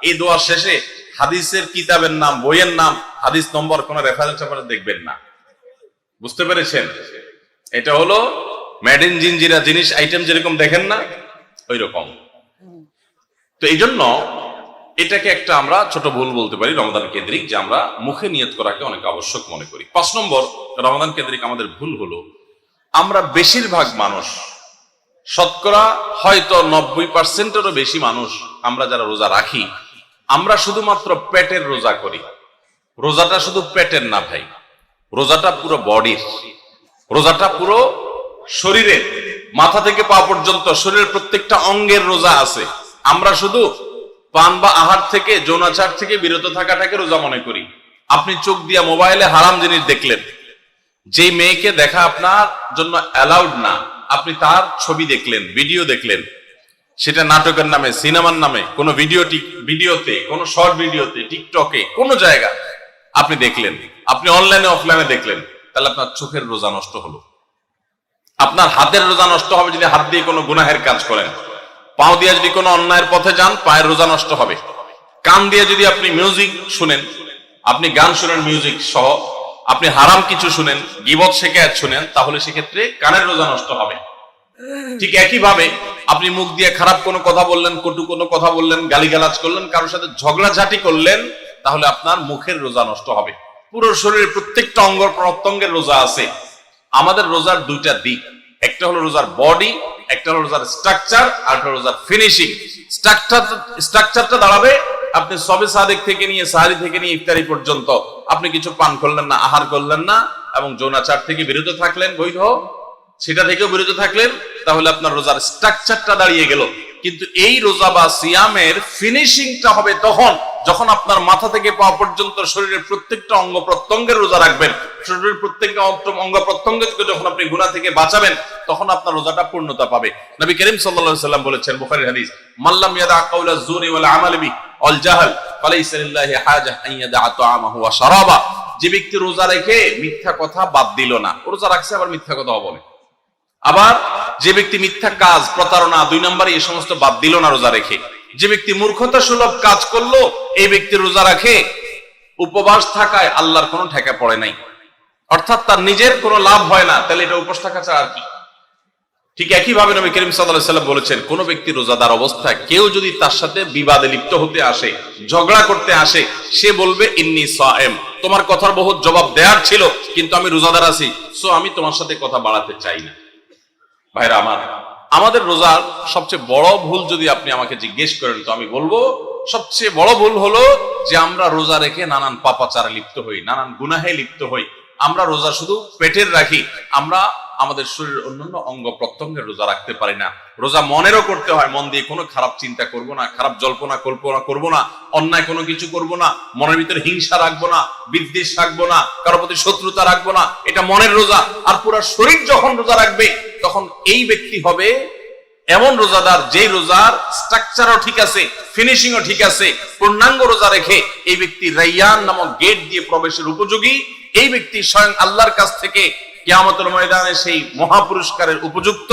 এই দোয়ার শেষে হাদিসের কিতাবের নাম, বইয়ের নাম, হাদিস নম্বর, কোন রেফারেন্স আপনারা দেখবেন না। বুঝতে পেরেছেন? এটা হলো মেড ইন জিনজিরা, জিনিস আইটেম যেরকম দেখেন না ওই রকম। তো এই জন্য এটাকে একটা আমরা ছোট ভুল বলতে পারি রমাদান কেন্দ্রিক, যে আমরা মুখে নিয়ত করাকে অনেক আবশ্যক মনে করি। 5 নম্বর রমাদান কেন্দ্রিক আমাদের ভুল হলো, আমরা বেশিরভাগ মানুষ, শতকরা হয়তো 90%-এরও বেশি মানুষ, আমরা যারা রোজা রাখি, আমরা শুধুমাত্র পেটের রোজা করি। রোজাটা শুধু পেটের না ভাই, রোজাটা পুরো বডির, রোজাটা পুরো শরীরের, মাথা থেকে পা পর্যন্ত শরীরের প্রত্যেকটা অঙ্গের রোজা আছে। আমরা শুধু পান বা আহার থেকে, যৌনাচার থেকে বিরত থাকাটাকে রোজা মনে করি। আপনি চোখ দিয়া মোবাইলে হারাম জিনিস দেখলেন, যে মেয়েকে দেখা আপনার জন্য অ্যালাউড না, আপনি তার ছবি দেখলেন, ভিডিও দেখলেন, সেটা নাটকের নামে, সিনেমার নামে, কোন ভিডিওতে, কোন শর্ট ভিডিওতে, টিকটকে, কোন জায়গা আপনি দেখলেন, আপনি অনলাইনে অফলাইনে দেখলেন, তাহলে আপনার চোখের রোজা নষ্ট হলো। আপনার হাতের রোজা নষ্ট হবে যদি হাত দিয়ে কোনো গুনাহের কাজ করেন। পাও দিয়ে যদি কোনো অন্যায়ের পথে যান, পায়ের রোজা নষ্ট হবে। কান দিয়ে যদি আপনি মিউজিক শুনেন, আপনি গান শুনেন মিউজিক সহ, আপনি হারাম কিছু শুনেন, গীবত শিকায়াত শুনেন, তাহলে সেক্ষেত্রে কানের রোজা নষ্ট হবে। ঠিক একইভাবে আপনি মুখ দিয়ে খারাপ কোনো কথা বললেন, কটু কোনো কথা বললেন, গালিগালাজ করলেন, কারোর সাথে ঝগড়াঝাটি করলেন, তাহলে আপনার মুখের রোজা নষ্ট হবে। পুরো শরীরের প্রত্যেকটা অঙ্গ প্রত্যঙ্গের রোজা আছে। আমাদের রোজার দুইটা দিক, একটা হলো রোজার বডি, একটা হলো রোজার স্ট্রাকচার, আর একটা রোজার ফিনিশিং। স্ট্রাকচারটা দাঁড়াবে আপনি সবে সাদেক থেকে নিয়ে, সাহারি থেকে নিয়ে ইফতারি পর্যন্ত আপনি কিছু পান করলেন না, আহার করলেন না, এবং যৌনাচার থেকে বিরত থাকলেন, বৈধ সেটা থেকেও বিরত থাকলেন, তাহলে আপনার রোজার স্ট্রাকচারটা দাঁড়িয়ে গেল। কিন্তু এই রোজা বা সিয়ামের ফিনিশিংটা হবে তখন, যখন আপনার মাথা থেকে পা পর্যন্ত শরীরের প্রত্যেকটা অঙ্গ প্রত্যঙ্গের রোজা রাখবেন। শরীরের প্রত্যেকটা অঙ্গ প্রত্যঙ্গকে যখন আপনি গুনাহ থেকে বাঁচাবেন, তখন আপনার রোজাটা পূর্ণতা পাবে। নবী করিম সাল্লাল্লাহু আলাইহি সাল্লাম বলেছেন, বুখারীর হাদিস, মাল্লাম ইয়াদা কাওলা যুরি ওয়াল আমাল বি ওয়াল জাহল ফালাইসা লিল্লাহি হাজা আন ইয়াদা তাআমাহু ওয়া শারাবা। যে ব্যক্তি রোজা রেখে মিথ্যা কথা বাদ দিল না, রোজা রাখছে আবার মিথ্যা কথা বলে, আবার যে ব্যক্তি মিথ্যা কাজ, প্রতারণা, 2 নম্বরে এই সমস্ত বাদ দিল না রোজা রেখে, যে ব্যক্তি মূর্খতা সুলভ কাজ করলো, এই ব্যক্তি রোজা রাখে উপবাস থাকায় আল্লাহর কোনো ঠেকা পড়ে নাই, অর্থাৎ তার নিজের কোনো লাভ হয় না, তাহলে এটা উপবাস থাকা ছাড়া আর কি। ঠিক একইভাবে নবী করিম সাল্লাল্লাহু আলাইহি সাল্লাম বলেছেন, কোন ব্যক্তি রোজাদার অবস্থায় কেউ যদি তার সাথে বিবাদে লিপ্ত হতে আসে, ঝগড়া করতে আসে, সে বলবে ইন্নী সায়েম, তোমার কথার বহুত জবাব দেওয়ার ছিল, কিন্তু আমি রোজাদার আছি, সো আমি তোমার সাথে কথা বাড়াতে চাই না। ভাইরা আমার, আমাদের রোজার সবচেয়ে বড় ভুল যদি আপনি আমাকে জিজ্ঞেস করেন, তো আমি বলবো সবচেয়ে বড় ভুল হলো যে আমরা রোজা রেখে নানান পাপাচারে লিপ্ত হই, নানান গুনাহে লিপ্ত হই। আমরা রোজা শুধু পেটের রাখি, আমরা আমাদের শরীরের অন্যান্য অঙ্গ প্রত্যঙ্গের রোজা রাখতে পারি না। রোজা মনেরও করতে হয়, মন দিয়ে কোনো খারাপ চিন্তা করব না, খারাপ জল্পনা কল্পনা করব না, অন্যায় কোনো কিছু করব না, মনের ভিতরে হিংসা রাখবো না, বিদ্বেষ রাখবো না, কারোর প্রতি শত্রুতা রাখবো না, এটা মনের রোজা। আর পুরো শরীর যখন রোজা রাখবে, তখন এই ব্যক্তি হবে এমন রোজাদার, যেই রোজার স্ট্রাকচারও ঠিক আছে, ফিনিশিংও ঠিক আছে, পূর্ণাঙ্গ রোজা রেখে এই ব্যক্তি রাইয়ান নামক গেট দিয়ে প্রবেশের উপযোগী। এই ব্যক্তি স্বয়ং আল্লাহর কাছ থেকে কিয়ামতের ময়দানে সেই মহাপুরস্কারের উপযুক্ত।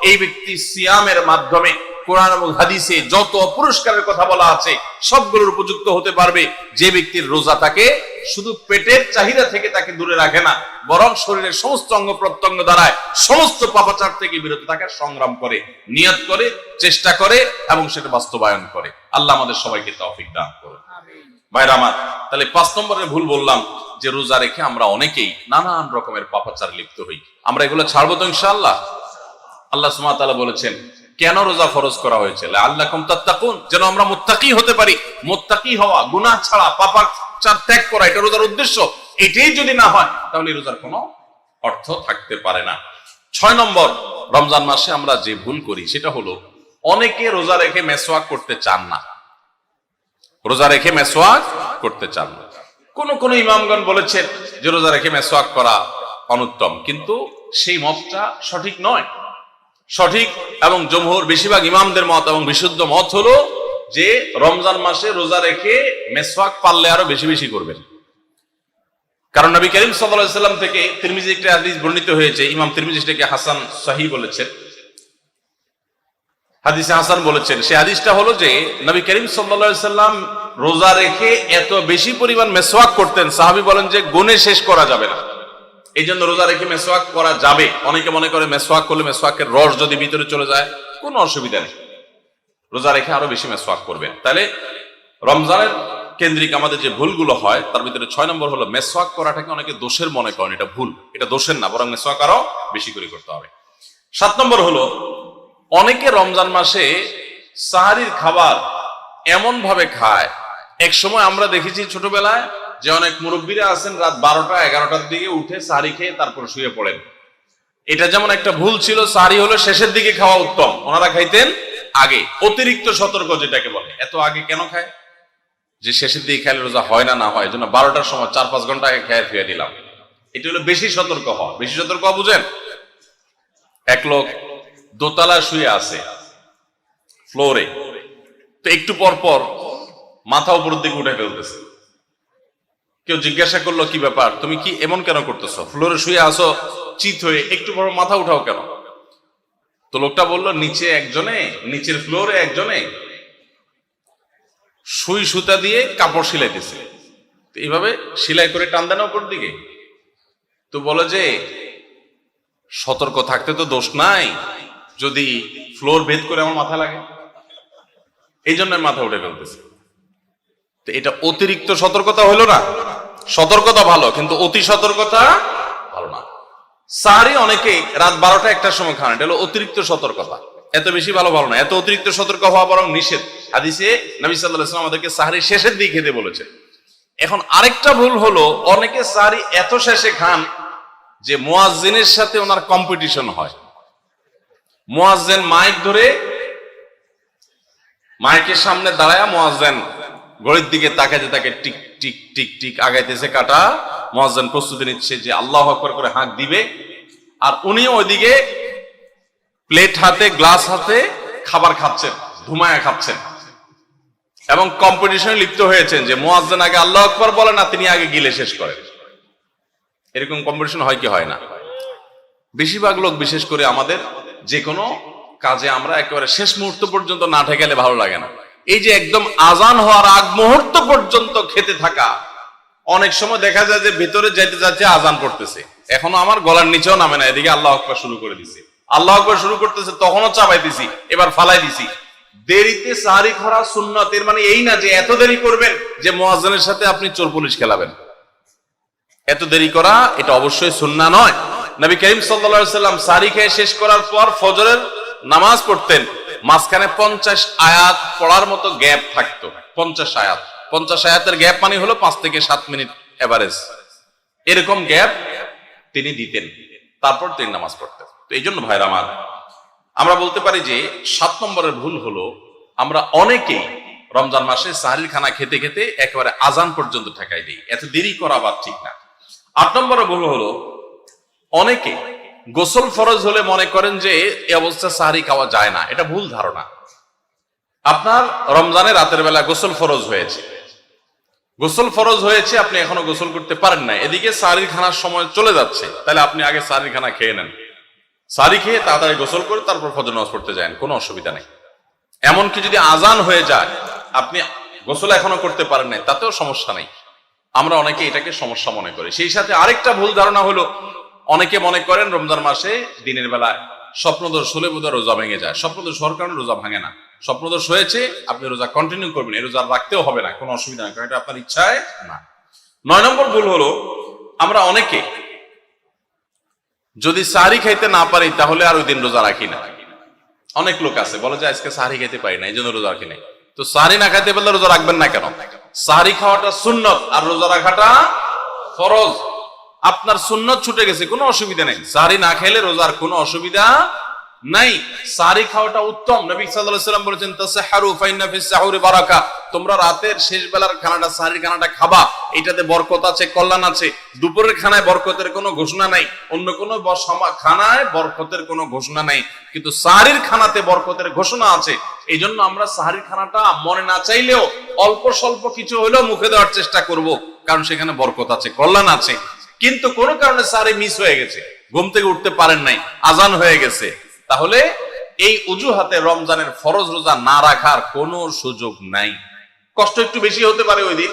এই ব্যক্তি সিয়ামের মাধ্যমে কোরআন এবং হাদিসে যত পুরস্কারের কথা বলা আছে সবগুলোর উপযুক্ত হতে পারবে। যে ব্যক্তির রোজা তাকে শুধু পেটের চাহিদা থেকে তাকে দূরে রাখে না, বরং শরীরের সমস্ত অঙ্গ প্রত্যঙ্গ দ্বারায় সমস্ত পাপাচার থেকে বিরত থাকার সংগ্রাম করে, নিয়ত করে, চেষ্টা করে এবং সেটা বাস্তবায়ন করে। আল্লাহ আমাদের সবাইকে তৌফিক দান করুন। ভাইরা আমার, তাহলে 5 নম্বরের ভুল বললাম যে রোজা রেখে আমরা অনেকেই নানান রকমের পাপাচার লিপ্ত হই। আমরা এগুলো ছাড়বো তো ইনশাআল্লাহ। আল্লাহ সুবহানাহু ওয়া তাআলা বলেছেন, কেন রোজা ফরজ করা হয়েছে? লাআল্লাকুম তাত্তাকুন, যেন আমরা মুত্তাকি হতে পারি। মুত্তাকি হওয়া, গুনাহ ছাড়া, পাপাচার ত্যাগ করা, এটা রোজার উদ্দেশ্য। এটাই যদি না হয়, তাহলে রোজার কোনো অর্থ থাকতে পারে না। 6 নম্বর, রমজান মাসে আমরা যে ভুল করি সেটা হলো, অনেকে রোজা রেখে মেসওয়াক করতে চান না। রোজা রেখে মেসওয়াক করতে চান না। কোন ইমামগণ বলেছেন যে রোজা রেখে মেসওয়াক করা অনুত্তম, কিন্তু সেই মতটা সঠিক নয়। সঠিক এবং জমহুর বেশিরভাগ ইমামদের মত এবং বিশুদ্ধ মত হলো যে রমজান মাসে রোজা রেখে মেসওয়াক পারলে আরো বেশি বেশি করবেন। কারণ নবী করিম সাল্লাল্লাহু আলাইহি ওয়াসাল্লাম থেকে তিরমিজি একটা হাদিস বর্ণিত হয়েছে, ইমাম তিরমিজি এটাকে হাসান সহিহ বলেছেন। হাদিসে হাসান বলেছেন। সেই হাদিসটা হলো যে নবী করিম সাল্লাল্লাহু আলাইহি সাল্লাম রোজা রেখে এত বেশি পরিমাণ মেসওয়াক করতেন, সাহাবী বলেন যে গুণে শেষ করা যাবে না। এই জন্য রোজা রেখে মেসওয়াক করা যাবে। অনেকে মনে করে মেসওয়াক করলে মেসওয়াকের রস যদি ভিতরে চলে যায় কোনো অসুবিধা নেই, রোজা রেখে আরো বেশি মেসওয়াক করবেন। তাহলে রমজানের কেন্দ্রিক আমাদের যে ভুলগুলো হয় তার ভিতরে 6 নম্বর হলো মেসওয়াক করাটাকে অনেকে দোষের মনে করেন। এটা ভুল, এটা দোষের না, বরং মেসওয়াক আরো বেশি করে করতে হবে। 7 নম্বর হলো অনেকে রমজান মাসে সাহারির খাবার এমন ভাবে খায়, এক সময় আমরা দেখেছি ছোটবেলায় যে অনেক মুরব্বীরা আছেন রাত 12টা 11টার দিকে উঠে সাহারি খেয়ে তারপর শুয়ে পড়েন। এটা যেমন একটা ভুল ছিল, সাহারি হলো শেষের দিকে খাওয়া উত্তম, ওনারা খাইতেন আগে। অতিরিক্ত সতর্ক যেটাকে বলে, এত আগে কেন খায়? যে শেষের দিকে খাইলে রোজা হয় না না হয়, এই জন্য 12টার সময় 4-5 ঘন্টা আগে খেয়ে ফিরে দিলাম। এটা হলো বেশি সতর্ক হওয়া। বেশি সতর্ক বুঝেন? এক লোক দোতলা শুয়ে আছে ফ্লোরে, তো একটু পর পর মাথা উপরের দিকে উঠে ফেলতেছে। কেউ জিজ্ঞাসা করলো কি ব্যাপার, তুমি কি এমন কেন করতেছো? ফ্লোরে শুয়ে আসো চিত হয়ে, একটু পর মাথা উঠাও কেন? তো লোকটা বললো নিচের ফ্লোরে একজনে সুই সুতা দিয়ে কাপড় সিলাইতেছে, এইভাবে সেলাই করে টান দেন উপর দিকে। তো বলে যে সতর্ক থাকতে তো দোষ নাই, যদি ফ্লোর ভেদ করে আমার মাথা লাগে, এই জন্য মাথা উঠে ফেলতেছে। তো এটা অতিরিক্ত সতর্কতা হলো না? সতর্কতা ভালো, কিন্তু অতি সতর্কতা ভালো না। সাহারি অনেকে রাত 12টা 1টার সময় খান, এটা হলো অতিরিক্ত সতর্কতা। এত বেশি ভালো না, এত অতিরিক্ত সতর্ক হওয়া বরং নিষেধ। হাদিসে নবী সাল্লাল্লাহু আলাইহি ওয়াসাল্লাম আমাদেরকে সাহারি শেষের দিকে খেতে বলেছে। এখন আরেকটা ভুল হলো অনেকে সাহারি এত শেষে খান যে মুয়াজ্জিনের সাথে ওনার কম্পিটিশন হয়। মুয়াজ্জিন মাইক ধরে মাইকের সামনে দাঁড়ায়া মুয়াজ্জিন ঘড়ির দিকে তাকাইতে থাকে, টিক টিক টিক টিক আগাইতেছে কাটা। মুয়াজ্জিন প্রস্তুতি নিচ্ছে যে আল্লাহু আকবার করে হাঁক দিবে, আর উনিও ওইদিকে প্লেট হাতে গ্লাস হাতে খাবার খাচ্ছেন, ধুমায়া খাচ্ছেন, এবং কম্পিটিশনে লিপ্ত হয়েছেন যে মুয়াজ্জিন আগে আল্লাহু আকবার বলে না, তিনি আগে গিলে শেষ করেন। এরকম কম্পিটিশন হয় কি হয় না? বেশিরভাগ লোক, বিশেষ করে আমাদের যে কোনো কাজে আমরা একেবারে শেষ মুহূর্ত পর্যন্ত না ঠেকালে ভালো লাগে না। এই যে একদম আজান হওয়ার আগ মুহূর্ত পর্যন্ত খেতে থাকা, অনেক সময় দেখা যায় যে ভিতরে যাইতে যাচ্ছে আজান পড়তেছে, এখনো আমার গলার নিচেও নামে না, এদিকে আল্লাহু আকবার শুরু করে দিছে, আল্লাহু আকবার শুরু করতেছে, তখনও চাপাইতেছি, এবার ফালাই দিছি। দেরিতে সাহারি খাওয়া সুন্নাত, এর মানে এই না যে এত দেরি করবেন যে মুয়াজ্জিনের সাথে আপনি চোর পুলিশ খেলাবেন। এত দেরি করা এটা অবশ্যই সুন্নাহ নয়। নবী করিম সাল্লাল্লাহু আলাইহি ওয়াসাল্লাম সাহারি খেয়ে শেষ করার পর ফজরের নামাজ পড়তেন, মাঝখানে 50 আয়াত পড়ার মতো গ্যাপ থাকতো। 50 আয়াতের গ্যাপ মানে হলো 5 থেকে 7 মিনিট এভারেজ, এরকম গ্যাপ তিনি দিতেন, তারপর তিনি নামাজ পড়তেন। তো এই জন্য ভাইরা আমার, আমরা বলতে পারি যে 7 নম্বরের ভুল হলো আমরা অনেকেই রমজান মাসে সাহারির খানা খেতে খেতে একেবারে আজান পর্যন্ত ঠেকাই দিই। এত দেরি করা আবার ঠিক না। 8 নম্বরের ভুল হলো অনেকে গোসল ফরজ হলে মনে করেন যে এই অবস্থা সাহারি খাওয়া যায় না। এটা ভুল ধারণা। আপনার রমজানে রাতের বেলা গোসল ফরজ হয়েছে, আপনি এখনো গোসল করতে পারেন না, এদিকে সাহারির খানার সময় চলে যাচ্ছে, তাহলে আপনি আগে সাহারির খানা খেয়ে নেন, সাহারি খেয়ে তাড়াতাড়ি গোসল করে তারপর ফজর নামাজ পড়তে যান, কোনো অসুবিধা নেই। এমনকি যদি আজান হয়ে যায়, আপনি গোসল এখনো করতে পারেন নাই, তাতেও সমস্যা নেই। আমরা অনেকে এটাকে সমস্যা মনে করি। সেই সাথে আরেকটা ভুল ধারণা হলো অনেকে মনে করেন রমজান মাসে দিনের বেলায় স্বপ্নদোষ হলে বোধহয় রোজা ভেঙে যায়। স্বপ্নদোষ হওয়ার কারণে রোজা ভাঙে না। স্বপ্নদোষ হয়েছে, আপনি রোজা কন্টিনিউ করবেন, এই রোজা রাখতেও হবে না, কোনো অসুবিধা নেই, কারণ এটা আপনার ইচ্ছায় না। 9 নম্বর ভুল হলো আমরা অনেকে যদি সাহারি খাইতে না পারি তাহলে আর ওই দিন রোজা রাখি না। অনেক লোক আছে বলে যে আজকে সাহারি খাইতে পারি না, এই জন্য রোজা রাখি নাই। তো সাহারি না খাইতে পারলে রোজা রাখবেন না কেন? সাহারি খাওয়াটা সুন্নত আর রোজা রাখাটা ফরজ। আপনার সুন্নত ছুটে গেছে, কোনো অসুবিধা নেই। সাহারি না খেলে রোজার কোনো অসুবিধা নাই, সাহারি খাওয়াটা উত্তম। নবী সাল্লাল্লাহু আলাইহি ওয়াসাল্লাম বলেছেন তাসাহহারু ফাইন্না ফিস সাহুরি বারাকা, তোমরা রাতের শেষ বেলার খানাটা, সাহারির খানাটা খাবা, এটাতে বরকত আছে, কল্যাণ আছে। দুপুরের খানায় বরকতের কোনো ঘোষণা নাই, অন্য কোনো খানায় বরকতের কোনো ঘোষণা নাই, কিন্তু সাহারির খানাতে বরকতের ঘোষণা আছে। এই জন্য আমরা সাহারির খানাটা মনে না চাইলেও অল্প স্বল্প কিছু হলেও মুখে দেওয়ার চেষ্টা করব, কারণ সেখানে বরকত আছে, কল্যাণ আছে। কিন্তু কোনো কারণে সাহারি মিস হয়ে গেছে, ঘুম থেকে উঠতে পারেন নাই, আজান হয়ে গেছে, তাহলে এই অজুহাতে রমজানের ফরজ রোজা না রাখার কোনো সুযোগ নাই। কষ্ট একটু বেশি হতে পারে ওই দিন,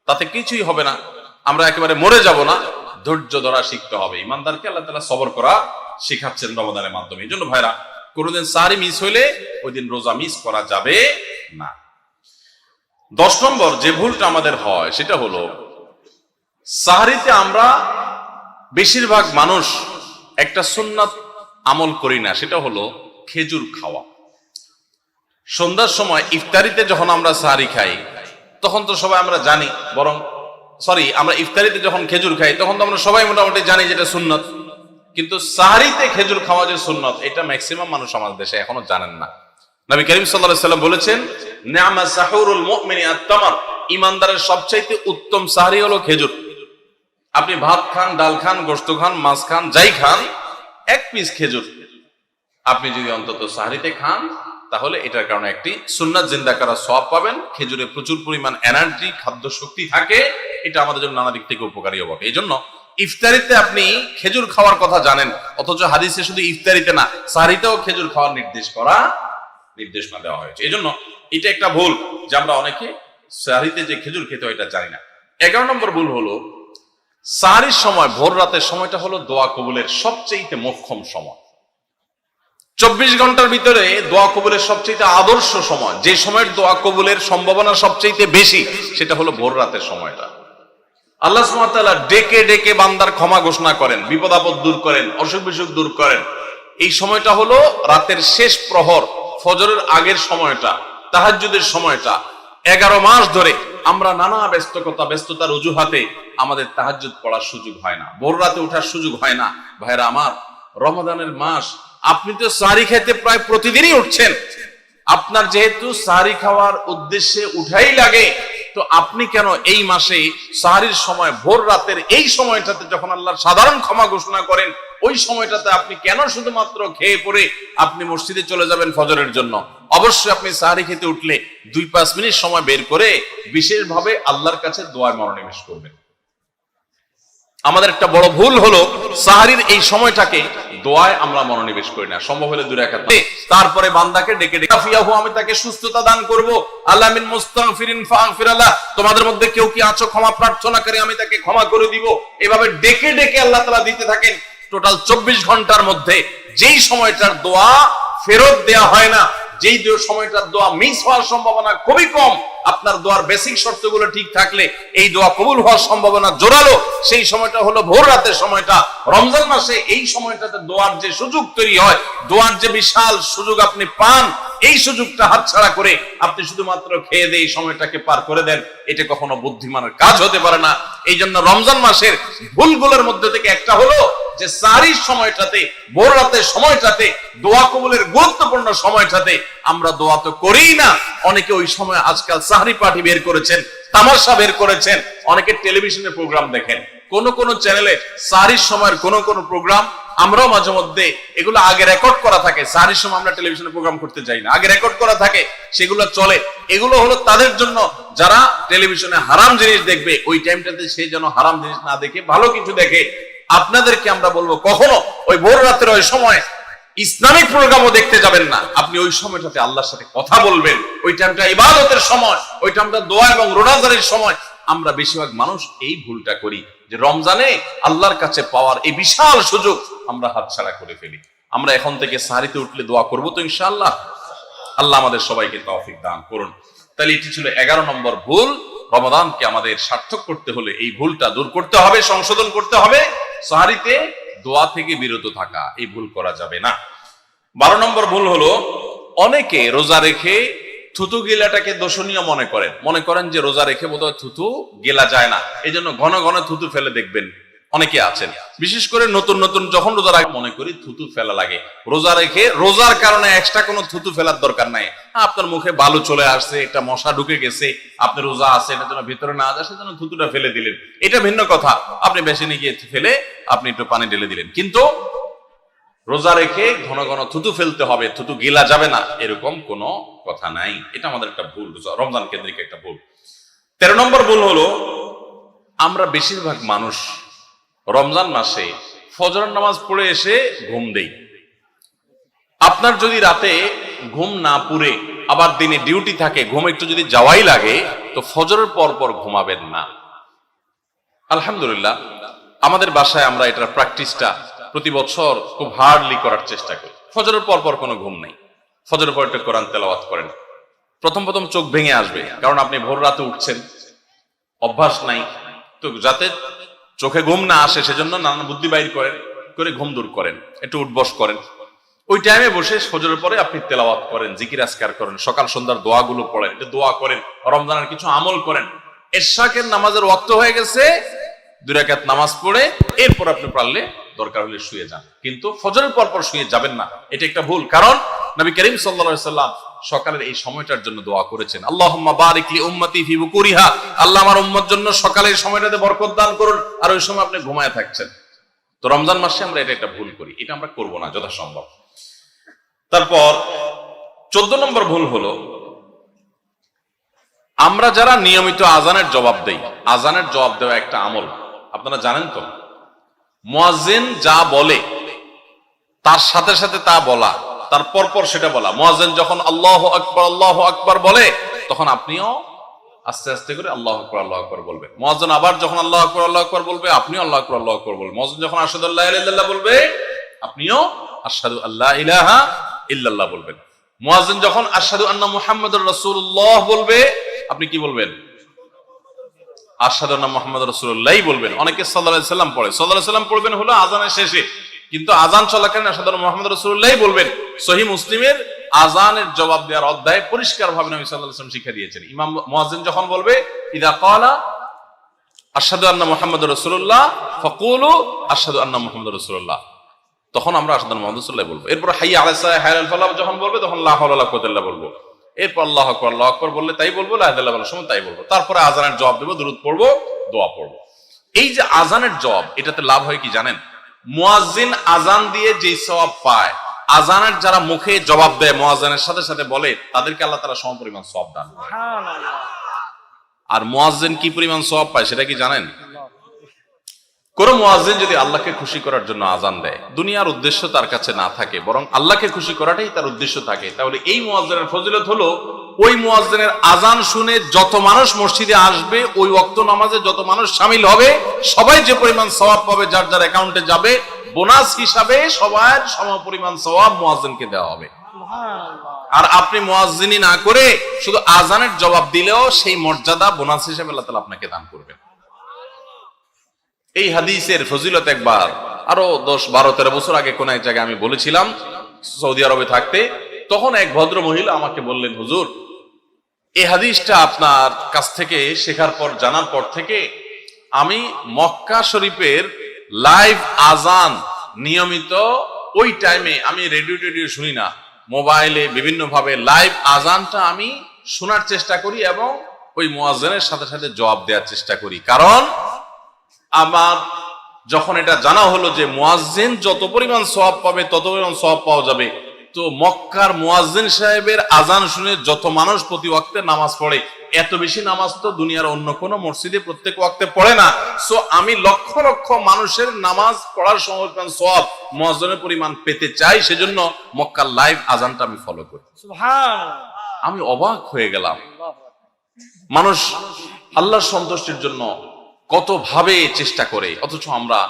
তাতে কিছুই হবে না, আমরা একেবারে মরে যাব না। ধৈর্য ধরা শিখতে হবে। ইমানদারকে আল্লাহ তাআলা সবর করা শিখাচ্ছেন রমাদানের মাধ্যমে। এই জন্য ভাইরা, কোনোদিন সাহরি মিস হইলে ওই দিন রোজা মিস করা যাবে না। 10 নম্বর যে ভুলটা আমাদের হয় সেটা হলো, সাহরিতে আমরা বেশিরভাগ মানুষ একটা সুন্নাত আমল করি না, সেটা হলো খেজুর খাওয়া। সন্ধ্যার সময় ইফতারিতে যখন আমরা সাহরি খাই তখন তো সবাই আমরা জানি, আমরা ইফতারিতে যখন খেজুর খাই তখন তো আমরা সবাই মোটামুটি জানি যেটা সুন্নত। কিন্তু সাহরিতে খেজুর খাওয়া যে সুন্নত, এটা ম্যাক্সিমাম মানুষ আমাদের দেশে এখনো জানেন না। নবী করিম সাল্লাল্লাহু আলাইহি সাল্লাম বলেছেন, নি'মা সাহুরুল মুমিনি আত-তামার, ঈমানদারের সবচাইতে উত্তম সাহরি হলো খেজুর। আপনি ভাত খান, ডাল খান, গোশত খান, মাছ খান, যাই খান, এক পিস খেজুর আপনি যদি অন্তত সাহরিতে খান, তাহলে এটার কারণে একটি সুন্নাত জিন্দা করার সওয়াব পাবেন। খেজুরে প্রচুর পরিমাণ এনার্জি, খাদ্য শক্তি থাকে, এটা আমাদের জন্য নানা দিক থেকে উপকারী হবে। এই জন্য ইফতারিতে আপনি খেজুর খাওয়ার কথা জানেন, অথচ হাদিসে শুধু ইফতারিতে না, সাহরিতেও খেজুর খাওয়ার নির্দেশনা দেওয়া হয়েছে। এই জন্য এটা একটা ভুল যে আমরা অনেকে সাহরিতে যে খেজুর খেতে হয় এটা জানি না। 11 নম্বর ভুল হলো, সাহরির সময়, ভোর রাতের সময়টা হলো দোয়া কবুলের সবচেয়ে মোক্ষম সময়। 24 ঘন্টার ভিতরে দোয়া কবুলের সবচেয়ে আদর্শ সময়, যে সময়ের দোয়া কবুলের সম্ভাবনা সবচেয়ে বেশি, সেটা হলো ভোর রাতের সময়টা। আল্লাহ সুবহানাহু ওয়া তাআলা ডেকে ডেকে বান্দার ক্ষমা ঘোষণা করেন, বিপদ আপদ দূর করেন, অসুখ বিসুখ দূর করেন। এই সময়টা হলো রাতের শেষ প্রহর, ফজরের আগের সময়টা, তাহাজ্জুদের সময়টা। 11 মাস ধরে আমরা নানা ব্যস্ততার অজুহাতে আমাদের তাহাজ্জুদ পড়ার সুযোগ হয় না, ভোর রাতে ওঠার সুযোগ হয় না। ভাইরা আমার, রমাদানের মাস, আপনি তো সাহরি খেতে প্রায় প্রতিদিনই উঠছেন। আপনার যেহেতু সাহরি খাওয়ার উদ্দেশ্যে উঠাই লাগে, তো আপনি কেন এই মাসে সাহরির সময়, ভোর রাতের এই সময়টাতে যখন আল্লাহর সাধারণ ক্ষমা ঘোষণা করেন, ওই সময়টাতে আপনি কেন শুধুমাত্র খেয়ে পরে আপনি মসজিদে চলে যাবেন ফজরের জন্য? অবশ্যই আপনি সাহরি খেতে উঠলে 2-5 মিনিট সময় বের করে বিশেষভাবে আল্লাহর কাছে দোয়ায় মনোনিবেশ করবেন। আমাদের একটা বড় ভুল হলো, সাহরির এই সময়টাকে দোয়ায় আমরা মনোনিবেশ করি না। সম্ভব হলে 2 রাকাত, তারপরে বান্দাকে ডেকে ডেকে আফিয়াহু, আমি তাকে সুস্থতা দান করব, আল্লাহ মিন মুস্তাগফিরিন ফাগফির আল্লাহ, তোমাদের মধ্যে কেউ কি আছো ক্ষমা প্রার্থনাকারী, আমি তাকে ক্ষমা করে দিব। এভাবে ডেকে ডেকে আল্লাহ তাআলা দিতে থাকেন। টোটাল 24 ঘন্টার মধ্যে যেই সময়টার দোয়া ফেরত দেয়া হয় না, যেই সময়টার দোয়া মিস হওয়ার সম্ভাবনা খুবই কম, আপনার দোয়ার বেসিক শর্তগুলো ঠিক থাকলে এই দোয়া কবুল হওয়ার সম্ভাবনা জোরালো, সেই সময়টা হলো ভোর রাতের সময়টা। রমজান মাসে এই সময়টাতে দোয়ার যে সুযোগ তৈরি হয়, দোয়ার যে বিশাল সুযোগ আপনি পান, এই সুযোগটা হাতছাড়া করে আপনি শুধুমাত্র খেয়ে দিয়ে এই সময়টাকে পার করে দেন, এটা কখনো বুদ্ধিমানের কাজ হতে পারে না। এই জন্য রমজান মাসের ভুলগুলোর মধ্যে থেকে একটা হলো যে সাহরির সময়টাতে, ভোর রাতের সময়টাতে, দোয়া কবুলের গুরুত্বপূর্ণ সময়টাতে আমরা দোয়া তো করিই না। অনেকে ওই সময় আজকাল সাহরি পার্টি বের করেছেন, তামাশা বের করেছেন, অনেকে টেলিভিশনের প্রোগ্রাম দেখেন। কোন চ্যানেলে সাহরির সময়ের কোন প্রোগ্রাম আমরাও মাঝে মধ্যে, এগুলো আগে রেকর্ড করা থাকে। সাহরির সময় আমরা টেলিভিশনে প্রোগ্রাম করতে যাই না, আগে রেকর্ড করা থাকে, সেগুলো চলে। এগুলো হলো তাদের জন্য যারা টেলিভিশনে হারাম জিনিস দেখবে, ওই টাইমটাতে সে যেন হারাম জিনিস না দেখে ভালো কিছু দেখে। আপনাদেরকে আমরা বলবো, কখনো ওই ভোর রাতের ওই সময় ইসলামিক প্রোগ্রামও দেখতে যাবেন না। আপনি ওই সময়টাতে আল্লাহর সাথে কথা বলবেন, ওই টাইমটা ইবাদতের সময়, ওই টাইমটা দোয়া এবং রোজাদারের সময়। আমরা বেশিরভাগ মানুষ এই ভুলটা করি যে রমজানে আল্লাহর কাছে পাওয়ার এই বিশাল সুযোগ আমরা হাতছাড়া করে ফেলি। আমরা এখন থেকে সাহরিতে উঠলে দোয়া করবো তো ইনশাআল্লাহ। আল্লাহ আমাদের সবাইকে তৌফিক দান করুন। তাহলে এটি ছিল 11 নম্বর ভুল। রমাদানকে আমাদের সার্থক করতে হলে এই ভুলটা দূর করতে হবে, সংশোধন করতে হবে। সাহরিতে দোয়া থেকে বিরত থাকা, এই ভুল করা যাবে না। 12 নম্বর ভুল হলো, অনেকে রোজা রেখে থুতু গেলাটাকে দোষণীয় মনে করেন যে রোজা রেখে বোধহয় থুতু গেলা যায় না, এই জন্য ঘন ঘন থুতু ফেলে দেখবেন অনেকে আছেন। বিশেষ করে নতুন যখন রোজা রাখে মনে করি থুতু ফেলা লাগে। রোজা রেখে রোজার কারণে এক্সট্রা কোনো থুতু ফেলার দরকার নাই। আপনার মুখে বালু চলে আসছে, একটা মশা ঢুকে গেছে, আপনি রোজা আছে, এটা যেন ভিতরে না যায়, সেজন্য থুতুটা ফেলে দিলেন, এটা ভিন্ন কথা। আপনি বেসিনে গিয়ে ফেলে আপনি একটু পানি ঢেলে দিলেন। কিন্তু রোজা রেখে ঘন ঘন থুতু ফেলতে হবে, থুতু গিলা যাবে না, এরকম কোনো কথা নাই। এটা আমাদের একটা ভুল, রমজান কেন্দ্রিক একটা ভুল। 13 নম্বর ভুল হলো, আমরা বেশিরভাগ মানুষ রমজান মাসে ফজরের নামাজ পড়ে এসে ঘুম দেই। আপনার যদি রাতে ঘুম না পুরে আবার দিনে ডিউটি থাকে, ঘুম একটু যদি যাওয়াই লাগে, তো ফজরের পর পর ঘুমাবেন না। আলহামদুলিল্লাহ আমাদের বাসায় আমরা এটার প্র্যাকটিসটা প্রতি বছর খুব হার্ডলি করার চেষ্টা করি। ফজরের পর পর কোনো ঘুম নেই, ফজরের পর একটা কোরআন তেলাওয়াত করেন। প্রথম প্রথম চোখ ভেঙে আসবে, কারণ আপনি ভোর রাতে উঠছেন, অভ্যাস নাই। তো যাতে চোখে ঘুম না আসে সেজন্য নানান বুদ্ধি বাইর করেন, করে ঘুম দূর করেন, একটু উঠবস করেন। ওই টাইমে বসে ফজরের পরে আপনি তেলাওয়াত করেন, জিকির আজকার করেন, সকাল সন্ধ্যার দোয়াগুলো পড়েন, একটু দোয়া করেন, রমজানের কিছু আমল করেন। এশাকের নামাজের ওয়াক্ত হয়ে গেছে, 2 রাকাত নামাজ পড়ে এরপর আপনি পারলে দরকার হলে শুয়ে যান, কিন্তু ফজরের পর পর শুয়ে যাবেন না। এটা একটা ভুল, কারণ নবী করিম সাল্লাল্লাহু আলাইহি সাল্লাম সকালের এই সময়টার জন্য দোয়া করেছেন, আল্লাহুম্মা বারিক লি উম্মতি ফি বুকুরিহা, আল্লাহ আমার উম্মত জন্য সকালের সময়টাতে বরকত দান করুন। আর ওই সময় আপনি ঘুমায় থাকছেন। তো রমজান মাসে আমরা এটা একটা ভুল করি, এটা আমরা করব না যথাসম্ভব। তারপর 14 নম্বর ভুল হলো, আমরা যারা নিয়মিত আজানের জবাব দেই, আজানের জবাব দেওয়া একটা আমল, আপনারা জানেন তো, মুয়াজ্জিন যা বলে তার সাথে সাথে তা বলা, তার পরপর সেটা বলা। মুয়াজ্জিন যখন আল্লাহু আকবার বলে, তখন আপনিও আস্তে আস্তে করে আল্লাহু আকবার বলবেন। মুয়াজ্জিন আবার যখন আল্লাহু আকবার বলবে, আপনিও আল্লাহু আকবার বলবেন। মুয়াজ্জিন যখন আশহাদু আল্লা ইলাহা ইল্লাল্লাহ বলবে, আপনিও আশহাদু আল্লা ইলাহা ইল্লাল্লাহ বলবেন। মুয়াজ্জিন যখন আশহাদু আন্না মুহাম্মাদুর রাসূলুল্লাহ বলবে, আপনি কি বলবেন? আশহাদু আন্না মুহাম্মাদুর রাসূলুল্লাহ বলবেন। অনেকে সাল্লাল্লাহু আলাইহি সাল্লাম পড়ে, সাল্লাল্লাহু আলাইহি সাল্লাম পড়বেন হলো আযানের শেষে, কিন্তু আযান চলাকালীন আশহাদু আন্না মুহাম্মাদুর রাসূলুল্লাহ বলবেন। সহিহ মুসলিমের আযানের জবাব দেওয়ার অধ্যায়ে পরিষ্কারভাবে নবী সাল্লাল্লাহু আলাইহি ওয়াসাল্লাম শিক্ষা দিয়েছেন। ইমাম মুয়াজ্জিন যখন বলবে, ইযা ক্বালা আশহাদু আন্না মুহাম্মাদুর রাসূলুল্লাহ ফাকুলু আশহাদু আন্না মুহাম্মাদুর রাসূলুল্লাহ, তখন আমরা আশহাদু আন্না মুহাম্মাদুর রাসূলুল্লাহ বলবো। এরপর হাইয়া আলাস সালাহ হাইয়া আল ফালাহ যখন বলবে, তখন লা হাওলা ওয়ালা কুওয়াতা ইল্লা বলবো। এরপর আল্লাহু আকবার বললে তাই বলবো, লা ইলাহা ইল্লাল্লাহ সময় তাই বলবো। তারপরে আযানের জবাব দেব, দুরূদ পড়বো, দোয়া পড়বো। এই যে আযানের জবাব, এটাতে লাভ হয় কি জানেন? মুয়াজ্জিন আযান দিয়ে যেই সওয়াব পায়, আযানের যারা মুখে জবাব দেয়, মুয়াজ্জিনের সাথে সাথে বলে, তাদেরকে আল্লাহ তাআলা সমপরিমাণ সওয়াব দান করেন। সুবহানাল্লাহ। আর মুয়াজ্জিন কি পরিমাণ সওয়াব পায় সেটা কি জানেন? কোন মুয়াজ্জিন যদি আল্লাহকে খুশি করার জন্য আযান দেয়, দুনিয়ার উদ্দেশ্য তার কাছে না থাকে, বরং আল্লাহকে খুশি করাটাই তার উদ্দেশ্য থাকে, তাহলে এই মুয়াজ্জিনের ফজিলত হলো, ওই মুয়াজ্জিনের আযান শুনে যত মানুষ মসজিদে আসবে, ওই ওয়াক্ত নামাজে যত মানুষ শামিল হবে, সবাই যে পরিমাণ সওয়াব পাবে, যার যার অ্যাকাউন্টে যাবে, বোনাস হিসাবে সবার সমপরিমাণ সওয়াব মুয়াজ্জিনকে দেওয়া হবে। আর আপনি মুয়াজ্জিনি না করে শুধু আযানের জবাব দিলেও সেই মর্যাদা বোনাস হিসেবে আল্লাহ তাআলা আপনাকে দান করবেন। এই হাদিসের ফজিলত একবার আরো 10, 12, 13 বছর আগে কোন এক জায়গায় আমি বলেছিলাম, সৌদি আরবে থাকতে। তখন এক ভদ্র মহিলা আমাকে বললেন, হুজুর, এই হাদিসটা আপনার কাছ থেকে শেখার পর, জানার পর থেকে আমি মক্কা শরীফের লাইভ আজান নিয়মিত ওই টাইমে, আমি রেডিও শুনি না, মোবাইলে বিভিন্ন ভাবে লাইভ আজানটা আমি শোনার চেষ্টা করি এবং ওই মুয়াজ্জিনের সাথে সাথে জবাব দেওয়ার চেষ্টা করি। কারণ আমার যখন এটা জানা হলো যে মুয়াজ্জিন যত পরিমাণ সওয়াব পাবে তত পরিমাণ সওয়াব পাওয়া যাবে, তো মক্কার মুয়াজ্জিন সাহেবের আজান শুনে যত মানুষ প্রতি ওয়াক্তে নামাজ পড়ে, এত বেশি নামাজ তো দুনিয়ার অন্য কোনো মসজিদে প্রত্যেক ওয়াক্তে পড়ে না। সো আমি লক্ষ লক্ষ মানুষের নামাজ পড়ার সমপরিমাণ সওয়াব, মুয়াজ্জিনের পরিমাণ পেতে চাই, সেজন্য মক্কার লাইভ আজানটা আমি ফলো করি। সুবহানাল্লাহ। আমি অবাক হয়ে গেলাম, মানুষ আল্লাহর সন্তুষ্টির জন্য কত ভাবে চেষ্টা করে, অথচ আমরা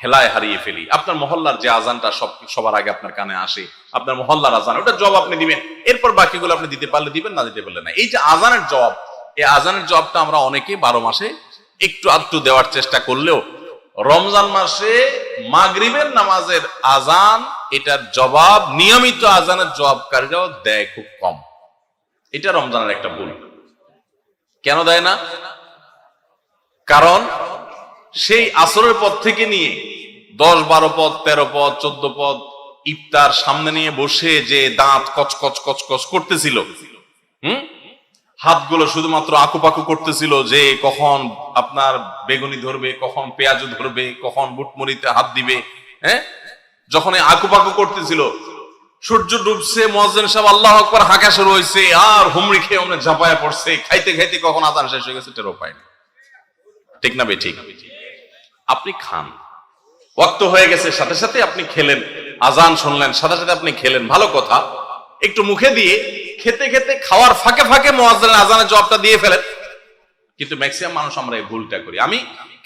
হেলায় হারিয়ে ফেলি। আপনার মহল্লার যে আজানটা সবার আগে আপনার কানে আসে, আপনার মহল্লার আজান, ওটা জবাব আপনি দিবেন, এরপর বাকিগুলো আপনি দিতে পারলে দিবেন, না দিতে পারলে না। এই যে আজানের জবাব, এই আজানের জবাবটা আমরা অনেকে 12 মাসে একটু আধটু দেওয়ার চেষ্টা করলেও, রমজান মাসে মাগরিবের নামাজের আজান, এটার জবাব নিয়মিত আজানের জবাবকারীরাও দেয় খুব কম। এটা রমজানের একটা ভুল। কেন দেয় না? কারণ সেই আসরের পর থেকে নিয়ে 10, 12 পদ, 13 পদ, 14 পদ ইফতার সামনে নিয়ে বসে যে দাঁত কচকচ কচকচ করতেছিল, হাতগুলো শুধুমাত্র আকুপাকু করতেছিল যে কখন আপনার বেগুনি ধরবে, কখন পেঁয়াজু ধরবে, কখন বুটমরিতে হাত দিবে। যখন আকুপাকু করতেছিল, সূর্য ডুবছে, মুয়াজ্জিন সাহেব আল্লাহু আকবার হাঁকা শুরু হয়েছে, আর হুমড়ি খেয়ে অমনে ঝাঁপায়া পড়ছে, খাইতে খাইতে কখন আজান শেষ হয়ে গেছে টেরও পায়নি। ঠিক না বে ঠিক? আপনি খান, ওয়াক্ত হয়ে গেছে, সাথে সাথে আপনি খেলেন, আজান শুনলেন, সাথে সাথে আপনি খেলেন, ভালো কথা। একটু মুখে দিয়ে খেতে খেতে খাওয়ার ফাঁকে ফাঁকে মুয়াজ্জিনের আজানের জবাবটা দিয়ে ফেলেন। কিন্তু ম্যাক্সিমাম মানুষ আমরা এই ভুলটা করি। আমি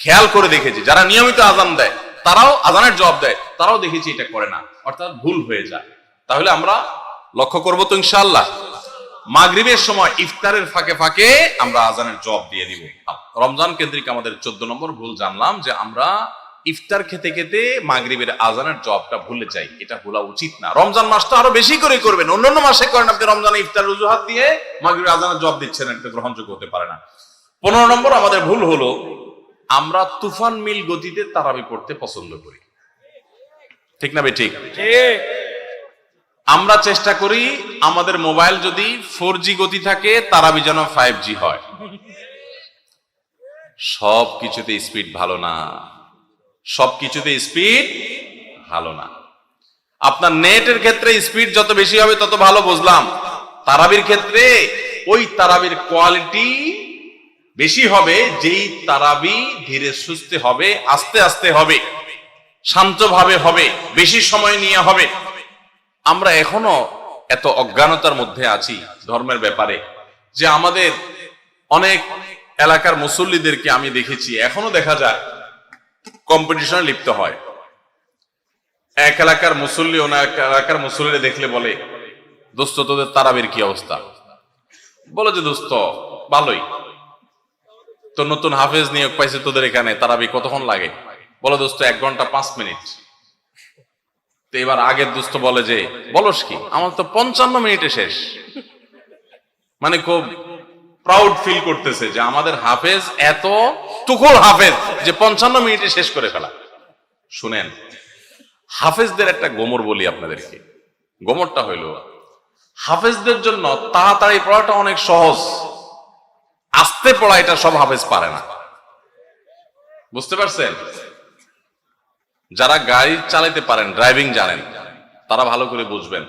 খেয়াল করে দেখেছি যারা নিয়মিত আজান দেয় তারাও আজানের জবাব দেয়, তারাও দেখেছি এটা করে না, অর্থাৎ ভুল হয়ে যায়। তাহলে আমরা লক্ষ্য করবো তো ইনশাআল্লাহ, মাগরিবের সময় ইফতারের ফাঁকে ফাঁকে আমরা আজানের জবাব দিয়ে দিব। রমজান কেন্দ্রিক আমাদের 14 নম্বর ভুল জানলাম যে আমরা ইফতার খেতে খেতে মাগরিবের আজানের জবাবটা ভুলে যাই। এটা ভুলা উচিত না। রমজান মাস তো আরো বেশি করে করবেন, অন্যান্য মাসে করেন, আপনি রমজানে ইফতার অজুহাত দিয়ে মাগরিবের আজানের জবাব দিচ্ছেন, এটা গ্রহণযোগ্য হতে পারে না। 15 নম্বর আমাদের ভুল হলো আমরা তুফান মিল গতিতে তারাবি পড়তে পছন্দ করি। ঠিক না ভাই? ঠিক। আমরা চেষ্টা করি আমাদের মোবাইল যদি 4G গতি থাকে তারাবি যেন 5G হয়। সব কিছুতে স্পিড ভালো না, সব কিছুতে স্পিড ভালো না। আপনার নেটের ক্ষেত্রে স্পিড যত বেশি হবে তত ভালো, বুঝলাম। তারাবির ক্ষেত্রে ওই তারাবির কোয়ালিটি বেশি হবে যেই তারাবি ধীরে সুস্থে হবে, আস্তে আস্তে হবে, শান্তভাবে হবে, বেশি সময় নিয়ে হবে। আমরা এখনো এত অজ্ঞানতার মধ্যে আছি ধর্মের ব্যাপারে যে আমাদের অনেক এলাকার মুসল্লিদেরকে আমি দেখেছি, এখনো দেখা যায় কম্পিটিশনে লিপ্ত হয়। এক এলাকার মুসল্লি অন্য এক এলাকার মুসল্লিরা দেখলে বলে, দোস্ত তোদের তারাবির কি অবস্থা? বলে যে দোস্ত ভালোই, তো নতুন হাফেজ নিয়োগ পাইছে তোদের এখানে, তারাবি কতক্ষণ লাগে? বলে দোস্ত 1 ঘন্টা 5 মিনিট। তো এবার আগের দোস্ত বলে যে বলস কি, আমার তো 55 মিনিটে শেষ। মানে খুব প্রাউড ফিল করতেছে যে আমাদের হাফেজ এত তুখুর হাফেজ যে 55 মিনিটে শেষ করে ফেলা। শুনেন, হাফেজদের একটা গোমর বলি আপনাদেরকে। গোমরটা হইল হাফেজদের জন্য তাড়াতাড়ি পড়াটা অনেক সহজ, আস্তে পড়া এটা সব হাফেজ পারে না। বুঝতে পারছেন? যারা গাড়ি চালাতে পারেন, ড্রাইভিং জানেন, তারা ভালো করে বুঝবেন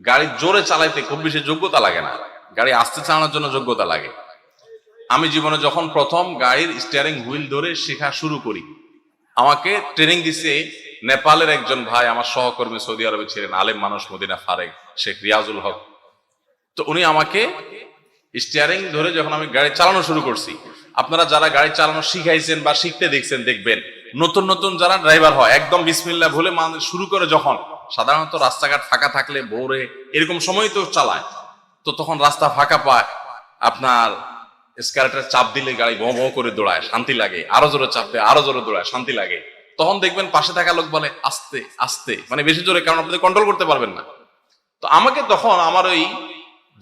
গাড়ি জোরে চালাইতে খুব বেশি যোগ্যতা লাগে না, গাড়ি আস্তে চালানোর জন্য যোগ্যতা লাগে। আমি জীবনে যখন প্রথম গাড়ির স্টিয়ারিং হুইল ধরে শেখা শুরু করি, আমাকে ট্রেনিং দিছে নেপালের একজন ভাই, আমার সহকর্মী, সৌদি আরবে ছিলেন, আলেম মানুষ, মদিনা ফারেক, শেখ রিয়াজুল হক। তো উনি আমাকে স্টিয়ারিং ধরে যখন আমি গাড়ি চালানো শুরু করছি, আপনারা যারা গাড়ি চালানো শিখাইছেন বা শিখতে দেখছেন দেখবেন, নতুন নতুন যারা ড্রাইভার হয় একদম বিসমিল্লাহ বলে শুরু করে যখন, সাধারণত রাস্তাঘাট ফাঁকা থাকলে ভোরে এরকম সময় তো চালায়, তো তখন রাস্তা ফাঁকা পায়, আপনার স্ক্যালেটার চাপ দিলে গাড়ি ভঁ ভঁ করে দৌড়ায়, শান্তি লাগে, আরো জোরে চাপে আরো জোরে দৌড়ায়, শান্তি লাগে। তখন দেখবেন পাশে থাকা লোক বলে আস্তে আস্তে, মানে বেশি জোরে, কারণ আপনি কন্ট্রোল করতে পারবেন না। তো আমাকে তখন আমার ওই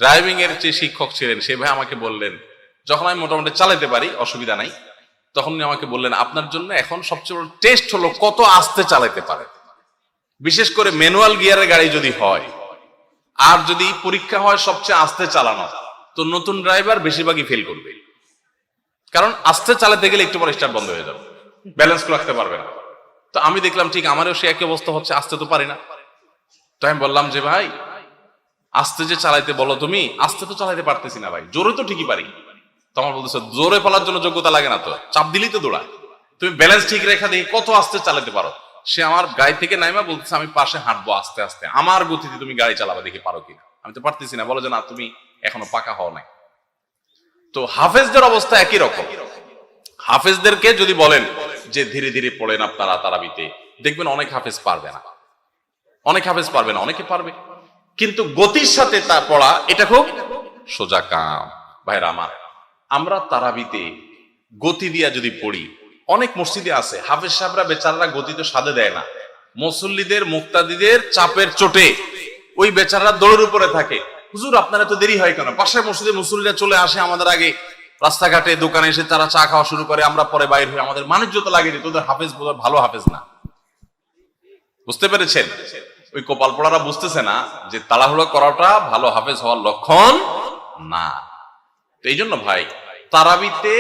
ড্রাইভিং এর যে শিক্ষক ছিলেন সে ভাই আমাকে বললেন, যখন আমি মোটামুটি চালাতে পারি, অসুবিধা নাই, তখন উনি আমাকে বললেন আপনার জন্য এখন সবচেয়ে বড় টেস্ট হলো কত আস্তে চালাতে পারে। বিশেষ করে ম্যানুয়াল গিয়ারের গাড়ি যদি হয়, আর যদি পরীক্ষা হয় সবচেয়ে আস্তে চালানো, তো নতুন ড্রাইভার বেশিরভাগই ফেল করবে, কারণ আস্তে চালাতে গেলে একটু পরে স্টার্ট বন্ধ হয়ে যাবে, ব্যালেন্স রাখতে পারবে না। তো আমি দেখলাম ঠিক আমারও সে একই অবস্থা হচ্ছে, আস্তে তো পারি না। তো আমি বললাম যে ভাই আস্তে যে চালাইতে বলো তুমি, আস্তে তো চালাইতে পারতেছি না ভাই, জোরে তো ঠিকই পারি। তোমার বলতেছে জোরে ফেলার জন্য যোগ্যতা লাগে না, তো চাপ দিলেই তো দৌড়ায়, তুমি ব্যালেন্স ঠিক রেখা দেখি কত আস্তে চালাতে পারো। সে আমার গাড়ি থেকে নাইমা বলতেছে আমি পাশে হাঁটবো আস্তে আস্তে, আমার গতিতে তুমি গাড়ি চালাবা দেখি পারো কিনা। আমি তো পারতেছি না। বলো যে না তুমি এখনো পাকা হও নাই। তো হাফেজদের অবস্থা একই রকম। হাফেজদেরকে যদি বলেন যে ধীরে ধীরে পড়েন আপনারা তারাবিতে, দেখবেন অনেক হাফেজ পারবে না, অনেক হাফেজ পারবে না, অনেকে পারবে, কিন্তু গতির সাথে তা পড়া এটা খুব সোজা কাম। ভাইরা আমার, আমরা তারাবিতে গতি দিয়া যদি পড়ি, অনেক মসজিদে আছে হাফেজ সাহেবরা বেচারারা গতি তো সাধে দেয় না, মুসল্লিদের মুক্তাদিদের চাপের চোটে ওই বেচারারা দৌড়ের উপরে থাকে। হুজুর আপনারা তো দেরি হয় কেন? পাশের মসজিদে মুসল্লিরা চলে আসে আমাদের আগে, রাস্তাঘাটে দোকানে এসে তারা চা খাওয়া শুরু করে, আমরা পরে বাইর হই, আমাদের বাণিজ্য তো লাগেনি, তোদের হাফেজ ভালো হাফেজ না। বুঝতে পেরেছেন? ওই কপাল পড়ারা বুঝতেছে না যে তাড়াহুড়ো করাটা ভালো হাফেজ হওয়ার লক্ষণ না। তো এই জন্য ভাই তারাবিতে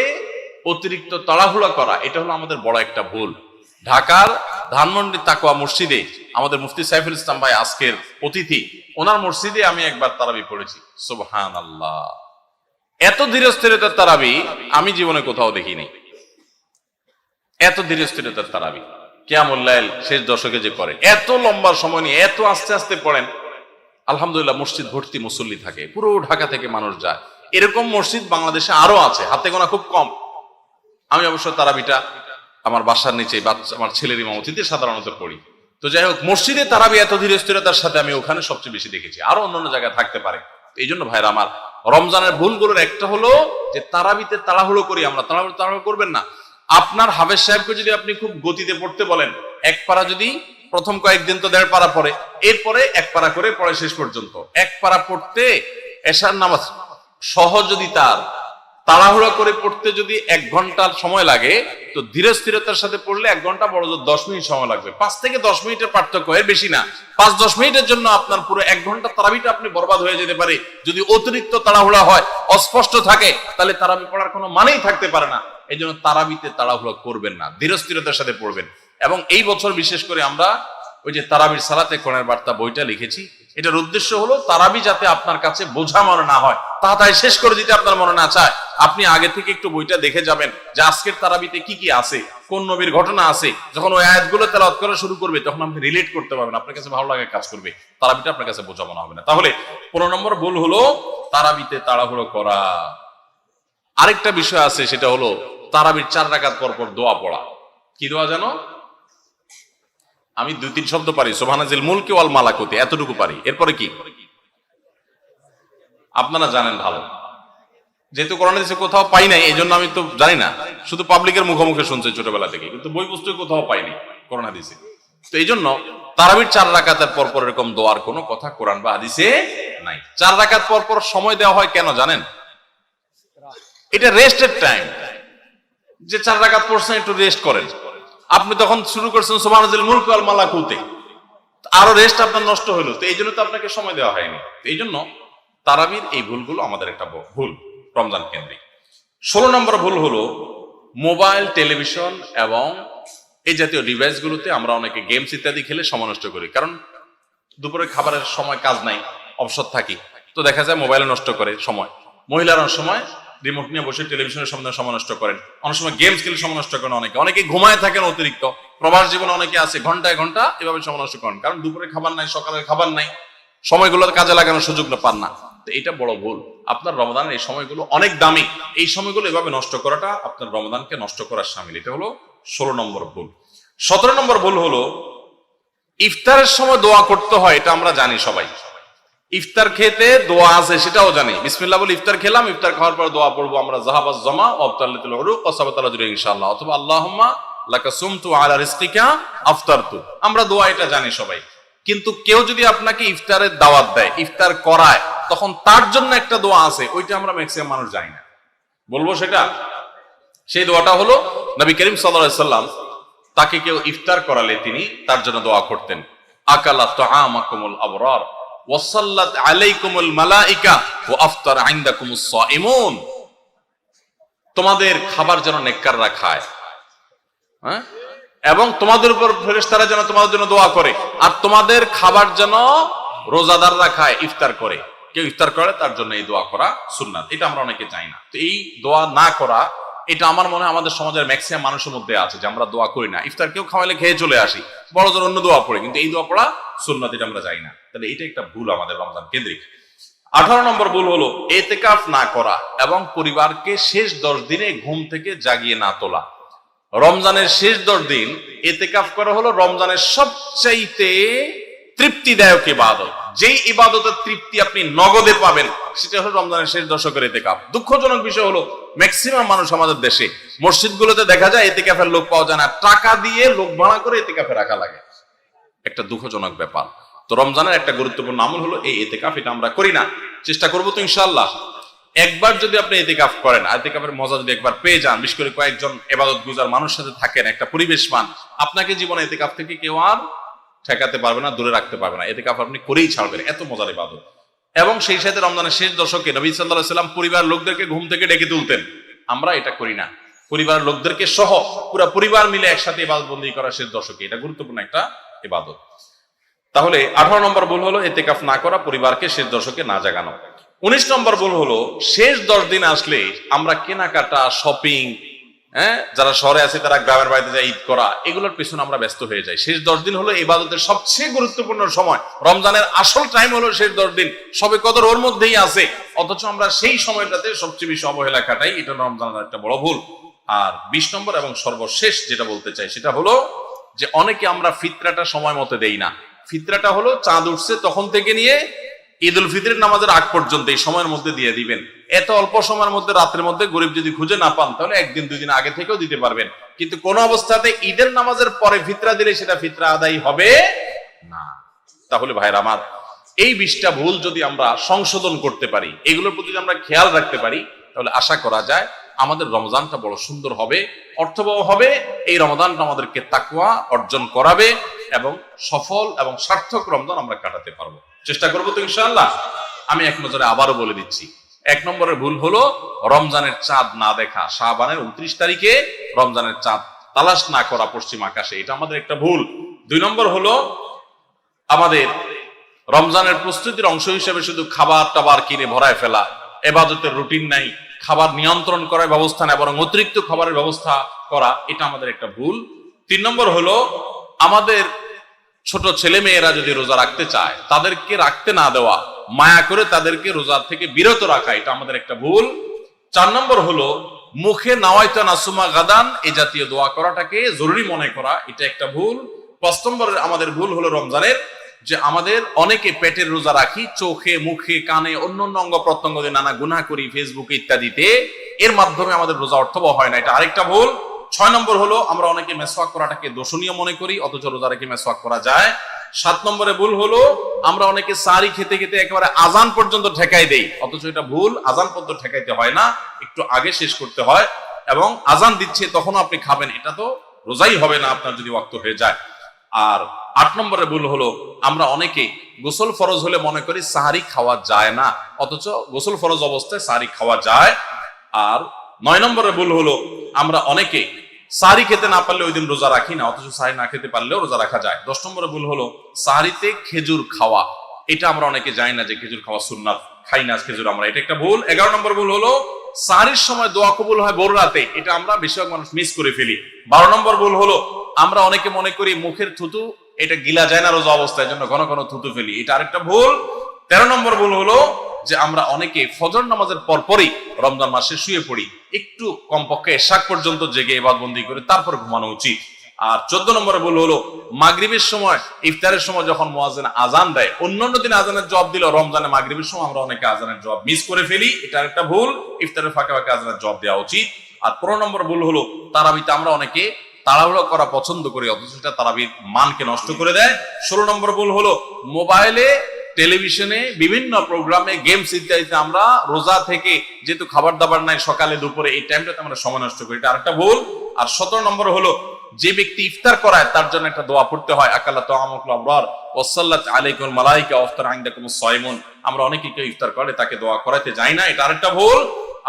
অতিরিক্ত তাড়াহুড়া করা এটা হলো আমাদের বড় একটা ভুল। ঢাকার ধানমন্ডি তাকওয়া মসজিদে আমাদের মুফতি সাইফুল ইসলাম ভাই আজকের অতিথি, ওনার মসজিদে আমি একবার তারাবি পড়েছি। সুবহানাল্লাহ, এত ধীরস্থিরতার তারাবি আমি জীবনে কোথাও দেখিনি, এত ধীরস্থিরতার তারাবি। কিয়ামুল লাইল শেষ দশকে যে করে, এত লম্বা সময় নিয়ে এত আস্তে আস্তে পড়েন, আলহামদুলিল্লাহ মসজিদ ভর্তি মুসল্লি থাকে, পুরো ঢাকা থেকে মানুষ যায়। এরকম মসজিদ বাংলাদেশে আরো আছে, হাতে গোনা খুব কম। আমি অবশ্য তারাবিটা আমার বাসার নিচে আমার ছেলের ইমামতিতে সাধারণত পড়ি। তো যাই হোক, মসজিদে তারাবি এত ধীরে স্থিরতার সাথে আমি ওখানে সবচেয়ে বেশি দেখেছি, আরো অন্যান্য জায়গায় থাকতে পারে। এই জন্য ভাইরা আমার, রমজানের ভুলগুলোর একটা হলো যে তারাবিতে তাড়াহুড়ো করি আমরা। তাড়াহুড়ো করবেন না। আপনার হাফেজ সাহেবকে যদি আপনি খুব গতিতে পড়তে বলেন, এক পারা যদি প্রথম কয়েকদিন তো 1.5 পারা পড়ে, এরপরে 1 পারা করে পড়ে শেষ পর্যন্ত। 1 পারা পড়তে এশার নামাজ সহজ যদি তার তাড়াহুড়ো করে পড়তে যদি 1 ঘন্টার সময় লাগে, তো ধীরে স্থিরতার সাথে পড়লে 1 ঘন্টা, বড় জোর 10 মিনিট সময় লাগবে। 5 থেকে 10 মিনিটের পার্থক্য, এর বেশি না। 5-10 মিনিটের জন্য আপনার পুরো 1 ঘন্টা তারাবিটা আপনি বরবাদ হয়ে যেতে পারে। যদি অতিরিক্ত তাড়াহুড়া হয়, অস্পষ্ট থাকে, তাহলে তারাবি পড়ার কোনো মানেই থাকতে পারে না। এই জন্য তারাবিতে তাড়াহুড়া করবেন না, ধীরে স্থিরতার সাথে পড়বেন। এবং এই বছর বিশেষ করে আমরা ওই যে তারাবির সালাতে কোরআনের বার্তা বইটা লিখেছি, এটার উদ্দেশ্য হলো তারাবি যাতে আপনার কাছে বোঝা মনে না হয়, তাড়াতাড়ি শেষ করে দিতে আপনার মনে না চায়, আপনি আগে থেকে একটু বইটা দেখে যাবেন যে আজকের তারাবিতে কি কি আছে, কোন নবীর ঘটনা আছে। যখন ওই আয়াতগুলো তেলাওয়াত করা শুরু করবে, তখন আপনি রিলেট করতে পারবেন, আপনার কাছে ভালো লাগে কাজ করবে, তারাবিটা আপনার কাছে বোঝা মনে হবে না। তাহলে 15 নম্বর ভুল হলো তারাবিতে তাড়াহুড়ো করা। আরেকটা বিষয় আছে, সেটা হলো তারাবির 4 রাকাত পর পর দোয়া পড়া। কি দোয়া জানো? আমি 2-3 শব্দ পারি, সুবহানাজিল মুলকি ওয়াল মালাকুতি, এতটুকু পারি। এরপরে কি আপনারা জানেন ভালো, যেহেতু কোরআনে দেশে কোথাও পাই নাই, এই জন্য আমি তো জানি না, শুধু পাবলিকের মুখে শুনছি ছোটবেলা থেকে, কিন্তু বই পুস্তকে কোথাও পাইনি কোরআন হাদিসে। তো এই জন্য তারাবির 4 রাকাতের পর পর এরকম দোয়ার কোনো কথা কোরআন বা হাদিসে নাই। 4 রাকাত পর পর সময় দেওয়া হয় কেন জানেন? এটা রেস্টের টাইম, যে 4 রাকাত পড়ছেন একটু রেস্ট করেন। আপনি তখন শুরু করছেন সুবহানাল মুলক ওয়াল মালাকুতে, আরো রেস্ট আপনার নষ্ট হলো। তো এই জন্য তো আপনাকে সময় দেওয়া হয়নি। এই জন্য তারাবির এই ভুলগুলো আমাদের একটা ভুল রমজান কেন্দ্রিক। 16 নম্বর ভুল হলো মোবাইল, টেলিভিশন এবং এই জাতীয় ডিভাইস গুলোতে আমরা অনেকে গেমস ইত্যাদি খেলে সময় নষ্ট করি। কারণ দুপুরে খাবারের সময় কাজ নাই, অবসর থাকি, তো দেখা যায় মোবাইলে নষ্ট করে সময়। মহিলারা সময় রিমোট নিয়ে বসে টেলিভিশনের সামনে সময় নষ্ট করেন, অনেক সময় গেমস খেলে সময় নষ্ট করেন, অনেকে ঘুমায় থাকেন অতিরিক্ত। প্রবাস জীবনে অনেকে আছে ঘন্টায় ঘন্টা এভাবে সময় নষ্ট করেন, কারণ দুপুরে খাবার নাই, সকালের খাবার নাই, সময়গুলো কাজে লাগানোর সুযোগ না পান না। তো এটা বড় ভুল। আপনার রমজানের এই সময়গুলো অনেক দামি, এই সময়গুলো এভাবে নষ্ট করাটা আপনার রমজানকে নষ্ট করার শামিল। এটা হলো 16 নম্বর ভুল। 17 নম্বর ভুল হলো ইফতারের সময় দোয়া করতে হয়, এটা আমরা জানি সবাই। ইফতার খেতে দোয়া আছে সেটাও জানি, বিসমিল্লাহ বলে ইফতার খেলাম, ইফতার খাওয়ার পর দোয়া পড়বো আমরা, জাহাবাজ জামা ওয়াবতালাতুল উরুক ওয়া সাবাতাল আজরু ইনশাআল্লাহ, অথবা আল্লাহুম্মা লাকা সুমতু আলা রিজকিকা আফতারতু। আমরা দোয়া এটা জানি সবাই। কিন্তু কেউ যদি আপনাকে ইফতারের দাওয়াত দেয়, ইফতার করায়, তখন তার জন্য একটা দোয়া আছে, ওইটা আমরা ম্যাক্সিমাম মানুষ জানি না। বলবো সেটা, সেই দোয়াটা হলো নবী করিম সাল্লাল্লাহু আলাইহি সাল্লাম তাকে কেউ ইফতার করালে তিনি তার জন্য দোয়া করতেন, আকালা তাআমাকুমুল আবরার ওয়াসাল্লাত আলাইকুমুল মালাইকা ওয়া আফতার ইনদাকুমুস সাইমুন। তোমাদের খাবার যেন নেককাররা খায়, হ্যাঁ, এবং তোমাদের উপর ফেরেশতারা যেন তোমাদের জন্য দোয়া করে, আর তোমাদের খাবার যেন রোজাদাররা খায়, ইফতার করে। কেউ ইফতার করে তার জন্য এই দোয়া করা সুন্নাত, এটা আমরা অনেকে জানি না। তো এই দোয়া না করা, এটা আমার মনে হয় আমাদের সমাজের ম্যাক্সিমাম মানুষের মধ্যে আছে, যে আমরা দোয়া করি না। ইফতার কেউ খাওয়াইলে খেয়ে চলে আসি, বড় জোর অন্য দোয়া পড়ে, কিন্তু এই দোয়া পড়া সুন্নাত, এটা আমরা জানি না। তাহলে এটা একটা ভুল আমাদের রমজান কেন্দ্রিক। 18 নম্বর ভুল হলো ইতিকাফ না করা এবং পরিবারকে শেষ 10 দিনে ঘুম থেকে জাগিয়ে না তোলা। রমজানের শেষ 10 দিন ইতিকাফ করা হলো রমজানের সবচাইতে তৃপ্তিদায়ক ইবাদত। যেই ইবাদতের তৃপ্তি আপনি নগদে পাবেন, সেটা হলো রমজানের শেষ দশকের ইতিকাফ। দুঃখজনক বিষয় হলো ম্যাক্সিমাম মানুষ আমাদের দেশে মসজিদগুলোতে দেখা যায় ইতিকাফের লোক পাওয়া যায় না, টাকা দিয়ে লোক ভাড়া করে ইতিকাফে রাখা লাগে। একটা দুঃখজনক ব্যাপার। তো রমজানের একটা গুরুত্বপূর্ণ আমল হলো এই ইতিকাফ, এটা আমরা করি না। চেষ্টা করবো তো ইনশাআল্লাহ। একবার যদি আপনি ইতিকাফ করেন, ইতিকাফের মজা যদি একবার পেয়ে যান, বিশেষ করে কয়েকজন ইবাদত গুজার মানুষের সাথে থাকেন, একটা পরিবেশ পান, আপনাকে জীবনে ইতিকাফ থেকে কেউ আর ঠেকাতে পারবে না, দূরে রাখতে পারবে না। ইতিকাফ আপনি করেই ছাড়বেন, এত মজার ইবাদত। এবং সেই সাথে রমজানের শেষ দশকে নবী সাল্লাল্লাহু আলাইহি সাল্লাম পরিবার লোকদেরকে ঘুম থেকে ডেকে তুলতেন, আমরা এটা করি না। পরিবার লোকদেরকে সহ পুরো পরিবার মিলে একসাথে ইবাদত বন্দেগী করা শেষ দশকে, এটা গুরুত্বপূর্ণ একটা ইবাদত। তাহলে 18 নম্বর ভুল হলো ইতিকাফ না করা, পরিবারকে শেষ দশকে না জাগানো। 19 নম্বর ভুল হলো শেষ 10 দিন আসলে আমরা কেনাকাটা, শপিং, হ্যাঁ, যারা শহরে আছে তারা গ্রামের বাড়িতে যায় ঈদ করা, এগুলোর পেছনে আমরা ব্যস্ত হয়ে যাই। শেষ 10 দিন হলো ইবাদতের সবচেয়ে গুরুত্বপূর্ণ সময়। রমজানের আসল টাইম হলো শেষ 10 দিন, সবে কদর ওর মধ্যেই আছে, অথচ আমরা সেই সময়টাতে সবচেয়ে বেশি অবহেলা কাটাই। এটা রমজানের একটা বড় ভুল। আর 20 নম্বর এবং সর্বশেষ যেটা বলতে চাই সেটা হলো যে অনেকে আমরা ফিতরাটা সময় মতো দেই না। ফিতরাটা হলো চাঁদ উঠছে তখন থেকে নিয়ে ঈদ উল ফিতরের নামাজের আগ পর্যন্ত এই সময়ের মধ্যে দিয়ে দিবেন। এত অল্প সময়ের মধ্যে, রাতের মধ্যে গরিব যদি খুঁজে না পান তাহলে একদিন দুই দিন আগে থেকেও দিতে পারবেন, কিন্তু কোন অবস্থাতে ঈদের নামাজের পরে ফিতরা দিলে সেটা ফিতরা আদায় হবে না। তাহলে ভাইরা আমার, এই 20টা ভুল যদি আমরা সংশোধন করতে পারি, এগুলোর প্রতি যদি আমরা খেয়াল রাখতে পারি, তাহলে আশা করা যায় আমাদের রমজানটা বড় সুন্দর হবে, অর্থবহ হবে। এই রমজানটা আমাদেরকে তাকওয়া অর্জন করাবে এবং সফল এবং সার্থক রমজান আমরা কাটাতে পারবো। চেষ্টা করবো তো ইনশাআল্লাহ। আমি এক নজরে আবারও বলে দিচ্ছি, 1 নম্বরের ভুল হলো রমজানের চাঁদ না দেখা। শাবানের 29 তারিখে রমজানের চাঁদ তালাশ না করা পশ্চিম আকাশে, এটা আমাদের একটা ভুল। 2 নম্বর হলো আমাদের রমজানের প্রস্তুতির অংশ হিসেবে শুধু খাবার টাবার কিনে ভরায় ফেলা, ইবাদতের রুটিন নাই, খাবার নিয়ন্ত্রণ করার ব্যবস্থা না, বরং অতিরিক্ত খাবারের ব্যবস্থা করা, এটা আমাদের একটা ভুল। 3 নম্বর হলো আমাদের ছোট ছেলে মেয়েরা যদি রোজা রাখতে চায় তাদেরকে রাখতে না দেওয়া, মায়া করে তাদেরকে রোজা থেকে বিরত রাখা, এটা আমাদের একটা ভুল। 4 নম্বর হলো মুখে নাওয়াইতা নাসুমা গাদান এই জাতীয় দোয়া করাটাকে জরুরি মনে করা, এটা একটা ভুল। 5 নম্বরের আমাদের ভুল হলো রমজানের যে আমাদের অনেকে পেটের রোজা রাখি, চোখে মুখে কানে অন্যান্য অঙ্গ প্রত্যঙ্গ দিয়ে নানা গুনাহ করি ফেসবুকে ইত্যাদিতে, এর মাধ্যমে আমাদের রোজা অর্থবহ হয় না, এটা আরেকটা ভুল। 6 নম্বর হলো আমরা অনেকে মেসওয়াক করাটাকে দোষণীয় মনে করি, অথচ রোজা রেখে মেসওয়াক করা যায়। 7 নম্বরে ভুল হলো আমরা অনেকে সারি খেতে খেতে একেবারে আজান পর্যন্ত ঠেকাই দেই, অথচ এটা ভুল। আজান পর্যন্ত ঠেকাইতে হয় না, একটু আগে শেষ করতে হয়, এবং আজান দিচ্ছে তখনও আপনি খাবেন, এটা তো রোজাই হবে না আপনার যদি ওয়াক্ত হয়ে যায়। আর 8 নম্বরে ভুল হলো আমরা অনেকে গোসল ফরজ হলে মনে করি সাহারি খাওয়া যায় না, অথচ গোসল ফরজ অবস্থায় সাহারি খাওয়া যায়। আর 9 নম্বরে ভুল হলো আমরা অনেকে সাহারি খেতে না পারলে ওই দিন রোজা রাখি না, অথচ সাহারি না খেতে পারলেও রোজা রাখা যায়। 10 নম্বরে ভুল হলো সাহারিতে খেজুর খাওয়া, এটা আমরা অনেকে জানি না যে খেজুর খাওয়া সুন্নাত, খাই না খেজুর আমরা, এটা একটা ভুল। 11 নম্বর ভুল হলো সাহারির সময় দোয়া কবুল হয় ভোর রাতে, এটা আমরা বেশিরভাগ মানুষ মিস করে ফেলি। 12 নম্বর ভুল হলো আমরা অনেকে মনে করি মুখের থুতু এটা গিলা যায় না রোজা অবস্থায়, জন্য ঘন ঘন থুতু ফেলি, এটা আরেকটা ভুল। 13 নম্বর ভুল হলো যে আমরা অনেকে ফজর নামাজের পরপরই রমজান মাসে শুয়ে পড়ি, একটু কমপক্ষে এশাক পর্যন্ত জেগে ইবাদতবন্দি করে তারপর ঘুমানো উচিত। আর 14 নম্বরে ভুল হলো মাগরিবের সময়, ইফতারের সময় যখন মুয়াজ্জিন আজান দেয়, অন্যান্য দিন আজানের জবাব দিল, রমজানে মাগরিবের সময় আমরা অনেকে আজানের জবাব মিস করে ফেলি, এটা একটা ভুল। ইফতারের ফাঁকে ফাঁকে আজানের জবাব দেওয়া উচিত। আর 15 নম্বর ভুল হলো তারাবিতে আমরা অনেকে তাড়াহুড়ো করা পছন্দ করি, অথচ সেটা তারাবির মানকে নষ্ট করে দেয়। 16 নম্বর ভুল হলো মোবাইলে, টেলিভিশনে, বিভিন্ন প্রোগ্রামে, গেমস ইত্যাদিতে আমরা রোজা থেকে যেহেতু খাবার দাবার নাই সকালে দুপুরে, এই টাইমটাতে আমরা সময় নষ্ট করি, এটা আরেকটা ভুল। আর 17 নম্বর হলো যে ব্যক্তি ইফতার করায় তার জন্য একটা দোয়া পড়তে হয়, আকালা তাআমুকুল আবরার ওয়াসাল্লাত আলাইকুল মালাইকা ওয়াফতার ইনদাকুমুস সাইমুন, আমরা অনেকে কেউ ইফতার করে তাকে দোয়া করাতে যাই না, এটা আরেকটা ভুল।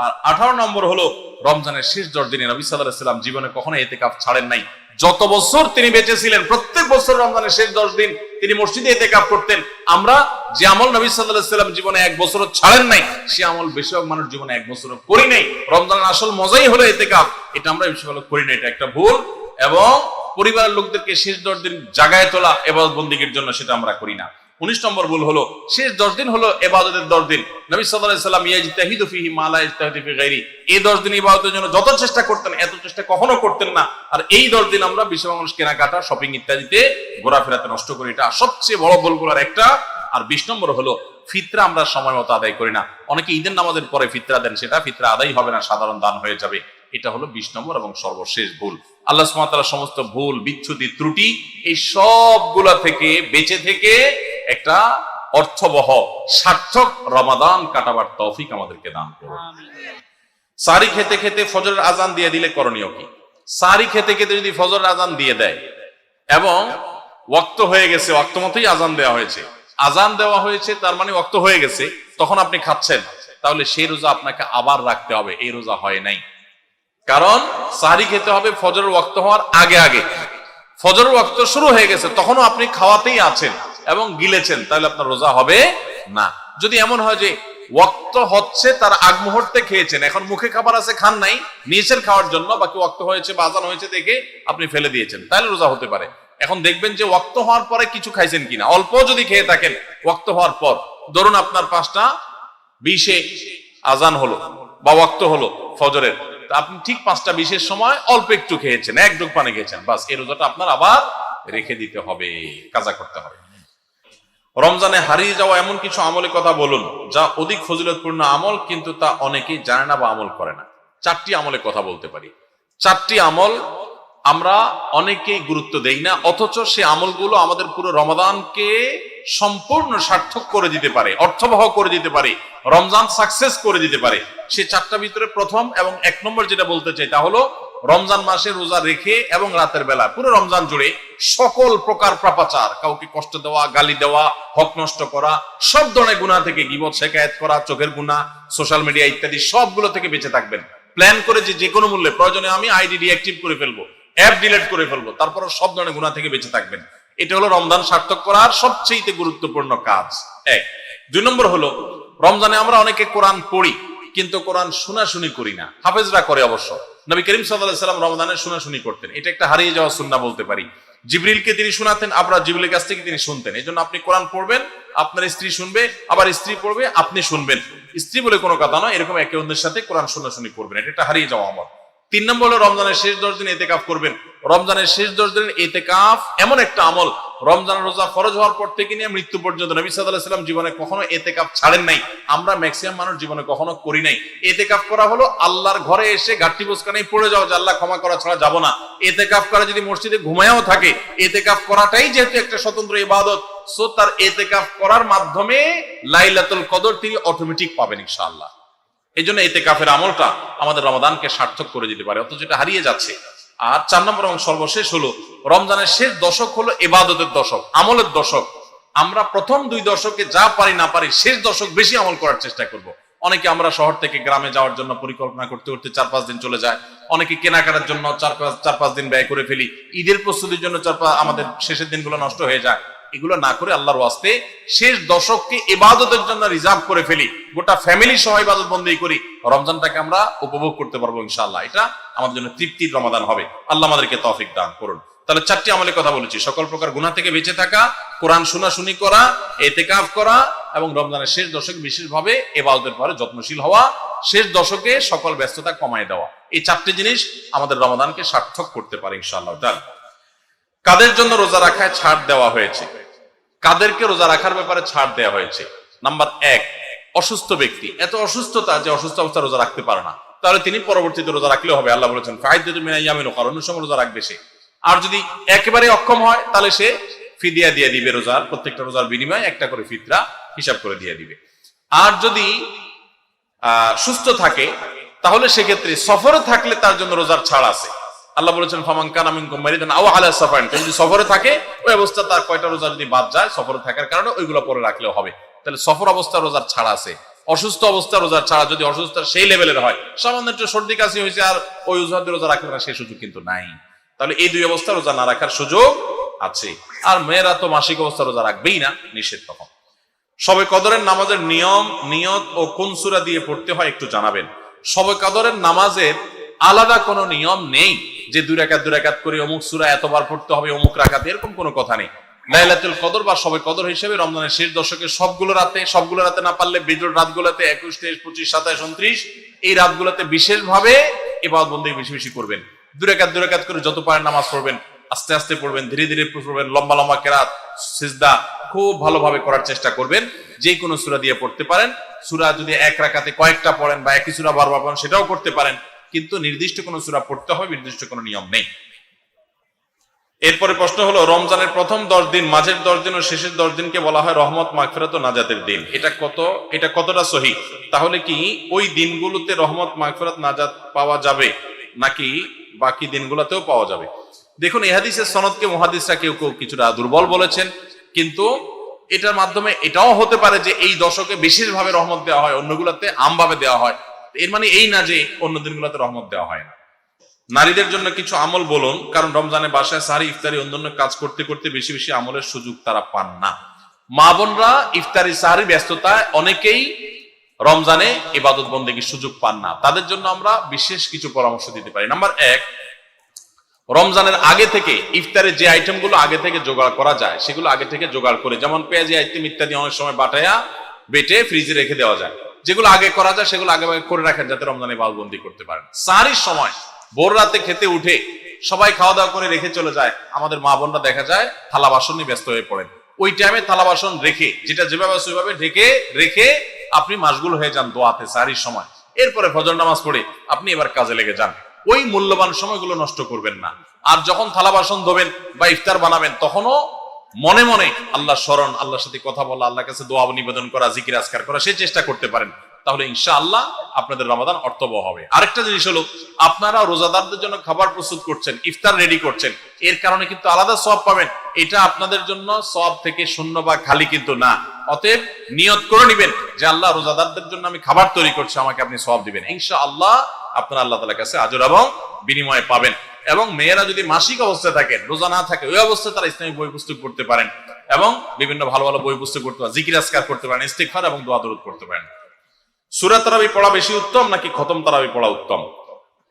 আর 18 নম্বর হলো রমজানের শেষ 10 দিনে নবী সাল্লাল্লাহু আলাইহি ওয়াসাল্লাম জীবনে কখনো ইতিকাফ ছাড়েন নাই। যত বছর তিনি বেঁচে ছিলেন প্রত্যেক বছর রমজানের শেষ 10 দিন তিনি মসজিদে ইতিকাফ করতেন। আমরা যে আমল নবী সাল্লাল্লাহু আলাইহি ওয়াসাল্লাম জীবনে 1 বছরও ছাড়েন নাই, সে আমল বেশিরভাগ মানুষ জীবনে 1 বছরও করি নাই। রমজানের আসল মজাই হলো ইতিকাফ, এটা আমরা বেশিরভাগ করি না, এটা একটা ভুল। এবং পরিবারের লোকদেরকে শেষ 10 দিন জাগায় তোলা ইবাদত বন্দেগীর জন্য, সেটা আমরা করি না। 19 নম্বর ভুল হলো শেষ 10 দিন হলো ইবাদতের 10 দিন। নবী সাল্লাল্লাহু আলাইহি ওয়াসাল্লাম ইয়াজতাহিদু ফিহি মা লা ইয়াজতাহিদু ফি গায়রি, এই 10 দিন ইবাদতের জন্য যত চেষ্টা করতেন এত চেষ্টা কখনো করতেন না। আর এই 10 দিন আমরা বেশিরভাগ মানুষ কেনাকাটা, শপিং ইত্যাদিতে ঘোরাফেরাতে নষ্ট করি, এটা সবচেয়ে বড় ভুলগুলোর একটা। আর 20 নম্বর হলো ফিতরা আমরা সময় মতো আদায় করি না। অনেকে ঈদের নামাজের পরে ফিতরা দেন, সেটা ফিতরা আদায় হবে না, সাধারণ দান হয়ে যাবে, এটা হলো 20 নম্বর এবং সর্বশেষ ভুল। আল্লাহ সুবহানাহু ওয়া তাআলা সমস্ত ভুল, বিচ্যুতি, ত্রুটি এই সবগুলা থেকে বেঁচে থেকে একটা অর্থবহ সার্থক রমাদান কাটাবার তৌফিক আমাদেরকে দান করুন। সারি খেতে খেতে ফজরের আজান দিয়ে দিলে করণীয় কি? সারি খেতে খেতে যদি ফজরের আজান দিয়ে দেয় এবং ওয়াক্ত হয়ে গেছে, ওয়াক্ত মতোই আজান দেওয়া হয়েছে, আজান দেওয়া হয়েছে তার মানে ওয়াক্ত হয়ে গেছে, তখন আপনি খাচ্ছেন, তাহলে সেই রোজা আপনাকে আবার রাখতে হবে, এই রোজা হয় নাই। কারণ সারি খেতে হবে ফজরের ওয়াক্ত হওয়ার আগে আগে, ফজরের ওয়াক্ত শুরু হয়ে গেছে তখনও আপনি খাওয়াতেই আছেন এবং গিলেছেন, তাহলে আপনার রোজা হবে না। যদি এমন হয় যে ওয়াক্ত হচ্ছে তার আগ মুহূর্তে খেয়েছেন, এখন মুখে খাবার আছে খান নাই, নিয়েছেন খাওয়ার জন্য, বাকি ওয়াক্ত হয়েছে বা আযান হয়েছে দেখে আপনি ফেলে দিয়েছেন, তাহলে রোজা হতে পারে। এখন দেখবেন যে ওয়াক্ত হওয়ার পরে কিছু খাইছেন কিনা, অল্প যদি খেয়ে থাকেন ওয়াক্ত হওয়ার পর, ধরুন আপনার 5:20 আযান হলো বা ওয়াক্ত হলো ফজরের, আপনি ঠিক 5:20 সময় অল্প একটু খেয়েছেন, এক ঢোক পানি খেয়েছেন, বাস এই রোজাটা আপনার আবার রেখে দিতে হবে, কাজা করতে হবে। রমজানে হারিয়ে যাওয়া এমন কিছু আমলের কথা বলুন যা অধিক ফজিলতপূর্ণ আমল কিন্তু তা অনেকেই জানে না বা আমল করে না। 4টি আমলের কথা বলতে পারি। 4টি আমল আমরা অনেকেই গুরুত্ব দেই না, অথচ সে আমলগুলো আমাদের পুরো রমাদানকে সম্পূর্ণ সার্থক করে দিতে পারে, অর্থবহ করে দিতে পারে, রমজান সাকসেস করে দিতে পারে। সে 4টার ভিতরে প্রথম এবং 1 নম্বর যেটা বলতে চাই তা হলো রমজান মাসে রোজা রেখে এবং রাতের বেলা পুরো রমজান জুড়ে সকল প্রকার পাপাচার, কাউকে কষ্ট দেওয়া, গালি দেওয়া, হক নষ্ট করা, সব ধরনের গুনাহ থেকে, গীবত শিকায়াত করা, চোখের গুনাহ, সোশ্যাল মিডিয়া ইত্যাদি সবগুলো থেকে বেঁচে থাকবেন। প্ল্যান করে যে কোনো মূল্যে প্রয়োজনে আমি আইডি ডিঅ্যাক্টিভ করে ফেলবো, অ্যাপ ডিলিট করে ফেলবো, তারপর সব ধরনের গুনাহ থেকে বেঁচে থাকবেন। এটা হলো রমজান সার্থক করার সবচেয়ে গুরুত্বপূর্ণ কাজ। 1। 2 নম্বর হলো রমজানে আমরা অনেকে কোরআন পড়ি কিন্তু কোরআন শোনাশুনি করি না। হাফেজরা করে অবশ্য। নবী করিম সাল্লাল্লাহু আলাইহি সাল্লাম রমজানে শোনাশুনি করতেন, এটা একটা হারিয়ে যাওয়া সুন্নাহ বলতে পারি। জিবরিলকে তিনি শোনাতেন, আবার জিবরিলের কাছ থেকে তিনি শুনতেন। এজন্য আপনি কোরআন পড়বেন, আপনার স্ত্রী শুনবে, আবার স্ত্রী পড়বে, আপনি শুনবেন। স্ত্রী বলে কোনো কথা নয়, এরকম একে অন্যের সাথে কোরআন শোনাশুনি করবেন, এটা একটা হারিয়ে যাওয়া আমল। 3 নম্বর হলো রমজানের শেষ 10 দিন ইতিকাফ করবেন। রমজানের শেষ 10 দিনের ইতিকাফ এমন একটা আমল, রমজান রোজা ফরজ হওয়ার পর থেকে নিয়ে মৃত্যু পর্যন্ত নবী সাল্লাল্লাহু আলাইহি ওয়াসাল্লাম জীবনে কখনো ইতিকাফ ছাড়েন নাই, আমরা ম্যাক্সিমাম মানুষ জীবনে কখনো করি নাই। ইতিকাফ করা হলো আল্লাহর ঘরে এসে গাঁটটি বোসকানেই পড়ে যাও যে আল্লাহ ক্ষমা করা ছাড়া যাব না। ইতিকাফ করা যদি মসজিদে ঘুমায়ও থাকে, ইতিকাফ করাটাই যেহেতু একটা স্বতন্ত্র ইবাদত, সো তার ইতিকাফ করার মাধ্যমে লাইলাতুল কদর তিনি অটোমেটিক পাবেন ইনশাআল্লাহ। এই জন্য ইতিকাফের আমলটা আমাদের রমাদানকে সার্থক করে দিতে পারে, অথচ এটা হারিয়ে যাচ্ছে। আর 4 নম্বর এবং সর্বশেষ হলো রমজানের শেষ দশক হলো ইবাদতের দশক, আমলের দশক। আমরা প্রথম 2 দশকে যা পারি না পারি, শেষ দশক বেশি আমল করার চেষ্টা করব। অনেকে আমরা শহর থেকে গ্রামে যাওয়ার জন্য পরিকল্পনা করতে করতে 4-5 দিন চলে যায়, অনেকে কেনাকাটার জন্য 4-5 দিন ব্যয় করে ফেলি, ঈদের প্রস্তুতির জন্য আমাদের শেষের দিনগুলো নষ্ট হয়ে যায়। এগুলো না করে আল্লাহর ওয়াস্তে শেষ দশককে ইবাদতের জন্য রিজার্ভ করে ফেলি, গোটা ফ্যামিলি সহ ইবাদত বন্দেগী করি, রমজানটাকে আমরা উপভোগ করতে পারবো ইনশাআল্লাহ। এটা আমাদের জন্য তৃপ্তির রমাদান হবে। আল্লাহ আমাদেরকে তৌফিক দান করুন। তাহলে 4টি আমলের কথা বলেছি, সকল প্রকার গুনাহ থেকে বেঁচে থাকা, কোরআন শোনাশুনি করা, ইতিকাফ করা এবং রমজানের শেষ দশকে বিশেষভাবে ইবাদতের পরে যত্নশীল হওয়া, শেষ দশকে সকল ব্যস্ততা কমায় দেওয়া। এই 4টি জিনিস আমাদের রমাদানকে সার্থক করতে পারে ইনশাআল্লাহ। কাদের জন্য রোজা রাখায় ছাড় দেওয়া হয়েছে? কাদেরকে রোজা রাখার ব্যাপারে ছাড় দেওয়া হয়েছে? নাম্বার 1, অসুস্থ ব্যক্তি। এত অসুস্থতা যে অসুস্থ অবস্থা রোজা রাখতে পারে না, তাহলে তিনি পরবর্তীতে রোজা রাখলেও হবে। আল্লাহ বলেছেন ফাইদাতুম মিন আইয়ামিন উখরা, অন্য সময় রোজা রাখবে সে। আর যদি একেবারে অক্ষম হয় তাহলে সে ফিদিয়া দিয়ে দিবে, রোজার প্রত্যেকটা রোজার বিনিময়ে একটা করে ফিতরা হিসাব করে দিয়ে দিবে। আর যদি সুস্থ থাকে তাহলে সেক্ষেত্রে সফরে থাকলে তার জন্য রোজার ছাড় আছে। আল্লাহ বলেছেন ফামান কানা মিনকুম মারিদান আও আলা সাফারিন, যদি সফরে থাকে ওই অবস্থা তার কয়টা রোজা যদি বাদ যায় সফরে থাকার কারণে, ওইগুলো পরে রাখলেও হবে। তাহলে সফর অবস্থা রোজার ছাড় আছে। অসুস্থ অবস্থা রোজার ছাড়া, যদি অসুস্থতা সেই লেভেলের হয়, সামান্য একটু সর্দি কাশি হয়েছে আর ওই অজুহাতে রোজা রাখবে না, সেই সুযোগ কিন্তু নাই। তাহলে এই 2 অবস্থা রোজা না রাখার সুযোগ আছে। আর মেয়েরা তো মাসিক অবস্থা রোজা রাখবেই না, নিষেধ তখন। শবে কদরের নামাজের নিয়ম, নিয়ত ও কোন সূরা দিয়ে পড়তে হয় একটু জানাবেন। শবে কদরের নামাজের আলাদা কোনো নিয়ম নেই যে 2 রাকাত করে অমুক সূরা এতবার পড়তে হবে অমুক রাকাতে, এরকম কোনো কথা নেই। লাইলাতুল কদর বা শবে কদর হিসেবে রমজানের শেষ দশকে সবগুলো রাতে না পারলে বিজোড় রাতগুলোতে 21, 23, 25, 27, 29 এই রাতগুলোতে বিশেষভাবে ইবাদত বন্দেগী বেশি বেশি করবেন। 2 রাকাত করে যত পারেন নামাজ পড়বেন, আস্তে আস্তে পড়বেন, ধীরে ধীরে পড়বেন, লম্বা লম্বা কেরাত, সিজদা খুব ভালোভাবে করার চেষ্টা করবেন। যে কোনো সূরা দিয়ে পড়তে পারেন। সূরা যদি 1 রাকাতে কয়েকটা পড়েন বা একই সূরা বারবার পড়েন সেটাও করতে পারেন, কিন্তু নির্দিষ্ট কোনো সূরা পড়তে হবে, নির্দিষ্ট কোনো নিয়ম নেই। এরপরে প্রশ্ন হলো রমজানের প্রথম 10 দিন, মাঝের 10 দিন ও শেষের 10 দিনকে বলা হয় রহমত, মাগফিরাত ও নাজাতের দিন। এটা কতটা সহি? তাহলে কি ওই দিনগুলোতে রহমত, মাগফিরাত, নাজাত পাওয়া যাবে নাকি বাকি দিনগুলোতেও পাওয়া যাবে? দেখুন, এই হাদিসের সনদকে মুহাদ্দিসরা কেউ কিছুটা দুর্বল বলেছেন, কিন্তু এটার মাধ্যমে এটাও হতে পারে যে এই দশকে বিশেষভাবে রহমত দেওয়া হয়, অন্যগুলোতে আমভাবে দেওয়া হয়। এর মানে এই না যে অন্য দিনগুলোতে রহমত দেওয়া হয় না। নারীদের জন্য কিছু আমল বলুন, কারণ রমজানে বাসায় সাহারি, ইফতারি, অন্যান্য কাজ করতে করতে বেশি বেশি আমলের সুযোগ তারা পান না। মা বোনরা ইফতারি সাহারি ব্যস্ততায় অনেকেই রমজানে ইবাদত বন্দেগীর সুযোগ পান না, তাদের জন্য আমরা বিশেষ কিছু পরামর্শ দিতে পারি। নাম্বার 1, রমজানের আগে থেকে ইফতারের যে আইটেমগুলো আগে থেকে জোগাড় করা যায় সেগুলো আগে থেকে জোগাড় করে, যেমন পেঁয়াজি আইটেম ইত্যাদি অনেক সময় বাটায়া বেটে ফ্রিজে রেখে দেওয়া যায়। যেগুলো আগে করা যায় সেগুলো আগে করে রাখেন, যাতে রমজানে ইবাদতবন্দি করতে পারেন। সাহরির সময় ভোর রাতে খেতে উঠে সবাই খাওয়া দাওয়া করে রেখে চলে যায়, আমাদের মা বোনরা দেখা যায় থালা বাসন নিয়ে ব্যস্ত হয়ে পড়েন। ওই টাইমে থালা বাসন রেখে, যেটা যেভাবে সেভাবে রেখে আপনি মাশগুল হয়ে যান দোয়াতে সাহরির সময়। এরপরে ফজর নামাজ পড়ে আপনি এবার কাজে লেগে যান। ওই মূল্যবান সময়গুলো নষ্ট করবেন না। আর যখন থালা বাসন ধোবেন বা ইফতার বানাবেন, তখনও মনে মনে আল্লাহ স্মরণ, আল্লাহর সাথে কথা বলা, আল্লাহর কাছে দোয়া নিবেদন করা, জিকির আজকার করা, সেই চেষ্টা করতে পারেন। তাহলে ইনশাআল্লাহ আপনাদের রমাদান অর্থবহ হবে। আরেকটা জিনিস হলো, আপনারা রোজাদারদের জন্য খাবার প্রস্তুত করছেন, ইফতার রেডি করছেন, এর কারণে কিন্তু আলাদা সওয়াব পাবেন। এটা আপনাদের জন্য সওয়াব থেকে শূন্য বা খালি কিন্তু না। অতএব নিয়ত করে নেবেন যে আল্লাহ, রোজাদারদের জন্য আমি খাবার তৈরি করছি, আমাকে আপনি সওয়াব দিবেন। ইনশাআল্লাহ আপনারা আল্লাহ তাআলার কাছে আজর এবং বিনিময় পাবেন। এবং মেয়েরা যদি মাসিক অবস্থায় থাকেন, রোজা না থাকে, ওই অবস্থায় তারা ইসলামিক বই পুস্তক পড়তে পারেন এবং বিভিন্ন ভালো ভালো বই পুস্তক পড়তে পারেন, জিকির আজকার করতে পারেন, ইস্তিগফার এবং দোয়া দরুদ করতে পারেন। সূরা তারাবি পড়া বেশি উত্তম নাকি খতম তারাবি পড়া উত্তম?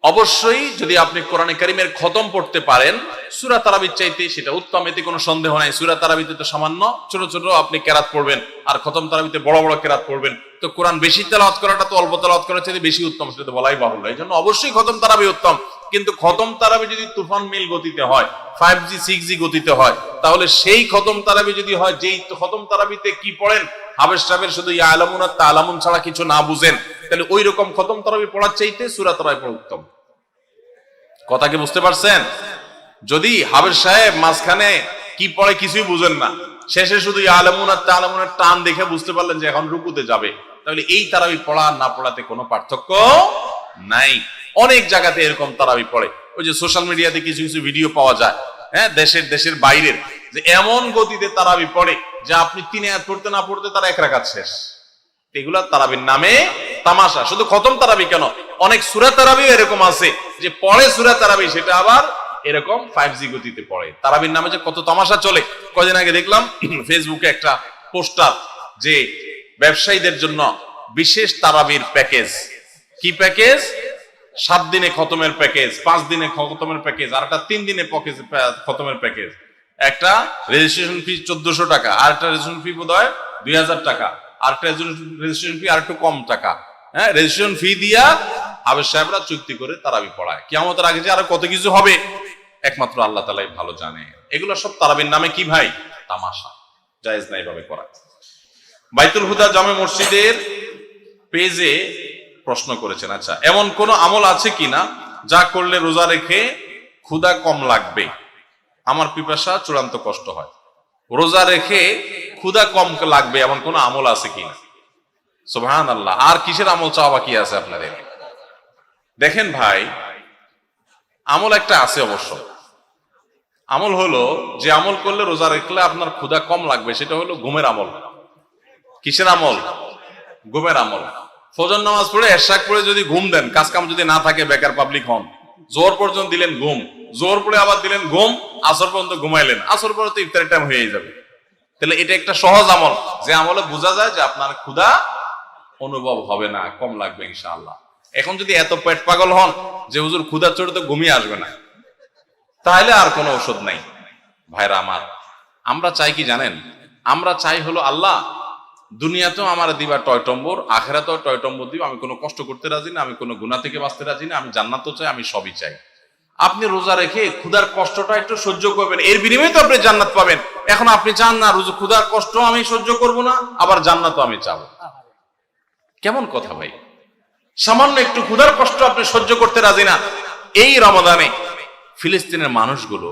অবশ্যই যদি আপনি কোরআনে কারীমের খতম পড়তে পারেন, সূরা তারাবির চাইতে সেটা উত্তম, এতে কোনো সন্দেহ নাই। সূরা তারাবিতে তো সামান্য ছোট ছোট আপনি কেরাত পড়বেন, আর খতম তারাবিতে বড় বড় কেরাত পড়বেন। তো কোরআন বেশি তেলাওয়াত করাটা তো অল্প তেলাওয়াত করার চাইতে বেশি উত্তম, সেটা তো বলাই বাহুল্য। এই জন্য অবশ্যই খতম তারাবি উত্তম। কিন্তু খতম তারাবি যদি তুফান মিল গতিতে হয়, 5G 6G গতিতে হয়, তাহলে সেই খতম তারাবি যদি হয়, যেই খতম তারাবিতে কি পড়েন, হাবেশ সাহেবের শুধু ইয়ালামুন আর তালামুন ছাড়া কিছু না বুঝেন, তাহলে ওই রকম খতম তারাবি পড়ার চাইতে সূরা তারাবি পড়া উত্তম। কথা কি বুঝতে পারছেন? যদি হাবেশ সাহেব মাঝখানে কি পড়ে কিছুই বুঝেন না, শেষে শুধু ইয়ালামুন আর তালামুনের টান দেখে বুঝতে পারলেন যে এখন রুকুতে যাবে, তাহলে এই তারাবি পড়া না পড়াতে কোনো পার্থক্য নাই। অনেক জায়গাতে এরকম তারাবি পড়ে, ওই যে সোশ্যাল মিডিয়াতে কিছু কিছু ভিডিও পাওয়া যায়, হ্যাঁ, দেশের বাইরের, যে এমন গতিতে তারাবি পড়ে যে আপনি 3 আয়াত পড়তে না পড়তে তারা 1 রাকাত শেষ। এগুলা তারাবির নামে তামাশা। শুধু খতম তারাবি কেন, অনেক সূরা তারাবিও এরকম আছে যে পড়ে সূরা তারাবি, সেটা আবার এরকম 5G গতিতে পড়ে। তারাবির নামে যে কত তামাশা চলে। কয়দিন আগে দেখলাম ফেসবুকে একটা পোস্টার, যে ব্যবসায়ীদের জন্য বিশেষ তারাবির প্যাকেজ। কি প্যাকেজ? 7 দিনে খতমের প্যাকেজ, 5 দিনে খতমের প্যাকেজ, আর একটা 3 দিনে খতমের প্যাকেজ। একটা রেজিস্ট্রেশন ফি 1400 টাকা, আর একটা রেজিস্ট্রেশন ফি বোধহয় 2000 টাকা, আর একটা রেজিস্ট্রেশন ফি আর একটু কম টাকা। হ্যাঁ, রেজিস্ট্রেশন ফি দিয়া হাবেশ সাহেবরা চুক্তি করে তারাবি পড়ায়। কিয়ামতের আগে যে আরো কত কিছু হবে একমাত্র আল্লাহ তাআলাই ভালো জানে। এগুলো সব তারাবির নামে কি ভাই? তামাশা। জায়েজ নাই ভাবে করা। বাইতুল হুদা জামে মসজিদের পেজে প্রশ্ন করেছেন, আচ্ছা, এমন কোন আমল আছে কিনা যা করলে রোজা রেখে ক্ষুধা কম লাগবে? আমার পিপাসা চূড়ান্ত কষ্ট হয়, রোজা রেখে ক্ষুধা কম লাগবে এমন কোন আমল আছে কিনা? সুবহানাল্লাহ। আর কিসের আমল চাওয়া বাকি আছে আপনাদের? দেখেন ভাই, আমল একটা আছে অবশ্য। আমল হলো, যে আমল করলে রোজা রাখলে আপনার ক্ষুধা কম লাগবে, সেটা হলো ঘুমের আমল। কিসের আমল? ঘুমের আমল। ফজর নামাজ পড়ে এশাক পড়ে যদি ঘুম দেন, কাজ কাম যদি না থাকে, বেকার পাবলিক হন, জোহর পর্যন্ত দিলেন ঘুম, জোহর পড়ে আবার দিলেন ঘুম, আসর পর্যন্ত ঘুমাইলেন, আসর পরে তো ইফতারের টাইম হয়ে যাবে। তাহলে এটা একটা সহজ আমল, যে আমলে বোঝা যায় যে আপনার ক্ষুধা অনুভব হবে না, কম লাগবে ইনশাআল্লাহ। এখন যদি এত পেট পাগল হন যে হুজুর ক্ষুধা চড়ে তো ঘুমিয়ে আসবে না, তাহলে আর কোনো ঔষধ নাই। ভাইরা আমার, আমরা চাই কি জানেন? আমরা চাই হলো, আল্লাহ দুনিয়াতেও আমার দিবা টয়টম্বর, আখেরাতেও টয়টম্বর দিব। আমি কোনো কষ্ট করতে রাজি না, আমি কোনো গুনাহ থেকে বাঁচতে রাজি না, আমি জান্নাতও চাই, আমি সবই চাই। আপনি রোজা রেখে ক্ষুধার কষ্টটা একটু সহ্য করবেন, এর বিনিময়ে তো আপনি জান্নাত পাবেন। এখন আপনি চান না ক্ষুধার কষ্ট আমি সহ্য করব না, আবার জান্নাতও আমি চাবো। কেমন কথা ভাই? সামান্য একটু ক্ষুধার কষ্ট আপনি সহ্য করতে রাজি না। এই রমাদানে ফিলিস্তিনের মানুষগুলো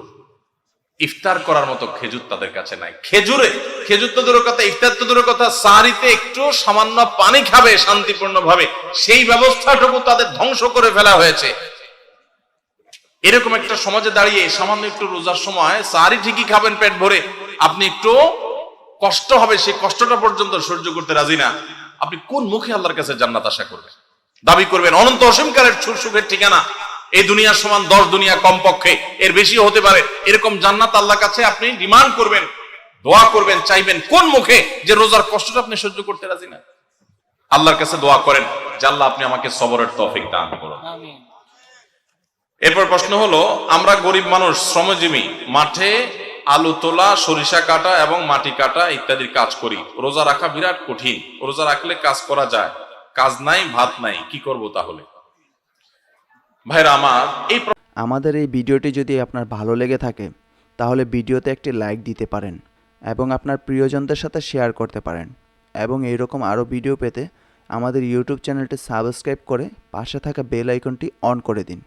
ইফতার করার মতো খেজুর তাদের কাছে নাই। খেজুর তো দূরের কথা, ইফতার তো দূরের কথা, সাহরিতে একটু সামান্য পানি খাবে শান্তিপূর্ণ ভাবে, সেই ব্যবস্থাটুকু তাদের ধ্বংস করে ফেলা হয়েছে। এরকম একটা সমাজে দাঁড়িয়ে সামান্য একটু রোজার সময় সাহরি ঠিকই খাবেন পেট ভরে, আপনি একটু কষ্ট হবে, সেই কষ্টটা পর্যন্ত সহ্য করতে রাজি না। আপনি কোন মুখে আল্লাহর কাছে জান্নাত আশা করবেন, দাবি করবেন? অনন্ত অসীমকালের সুখের ঠিকানা এই দুনিয়ার সমান 10 দুনিয়া কমপক্ষে, এর বেশি হতে পারে, এরকম জান্নাত আল্লাহর কাছে আপনি ডিমান্ড করবেন, দোয়া করবেন, চাইবেন কোন মুখে, যে রোজার কষ্টটা আপনি সহ্য করতে রাজি না? আল্লাহর কাছে দোয়া করেন যে আল্লাহ আপনি আমাকে সবরের তৌফিক দান করুন। আমিন। এরপর প্রশ্ন হলো, আমরা গরিব মানুষ, শ্রমজীবী, মাঠে আলু তোলা, সরিষা কাটা এবং মাটি কাটা ইত্যাদির কাজ করি। রোজা রাখা বিরাট কঠিন। রোজা রাখলে কাজ করা যায়, কাজ নাই, ভাত নাই, কি করব তাহলে? ভাইরা আমার, আমাদের এই ভিডিওটি যদি আপনার ভালো লেগে থাকে তাহলে ভিডিওতে একটি লাইক দিতে পারেন এবং আপনার প্রিয়জনদের সাথে শেয়ার করতে পারেন, এবং এইরকম আরও ভিডিও পেতে আমাদের ইউটিউব চ্যানেলটি সাবস্ক্রাইব করে পাশে থাকা বেল আইকনটি অন করে দিন।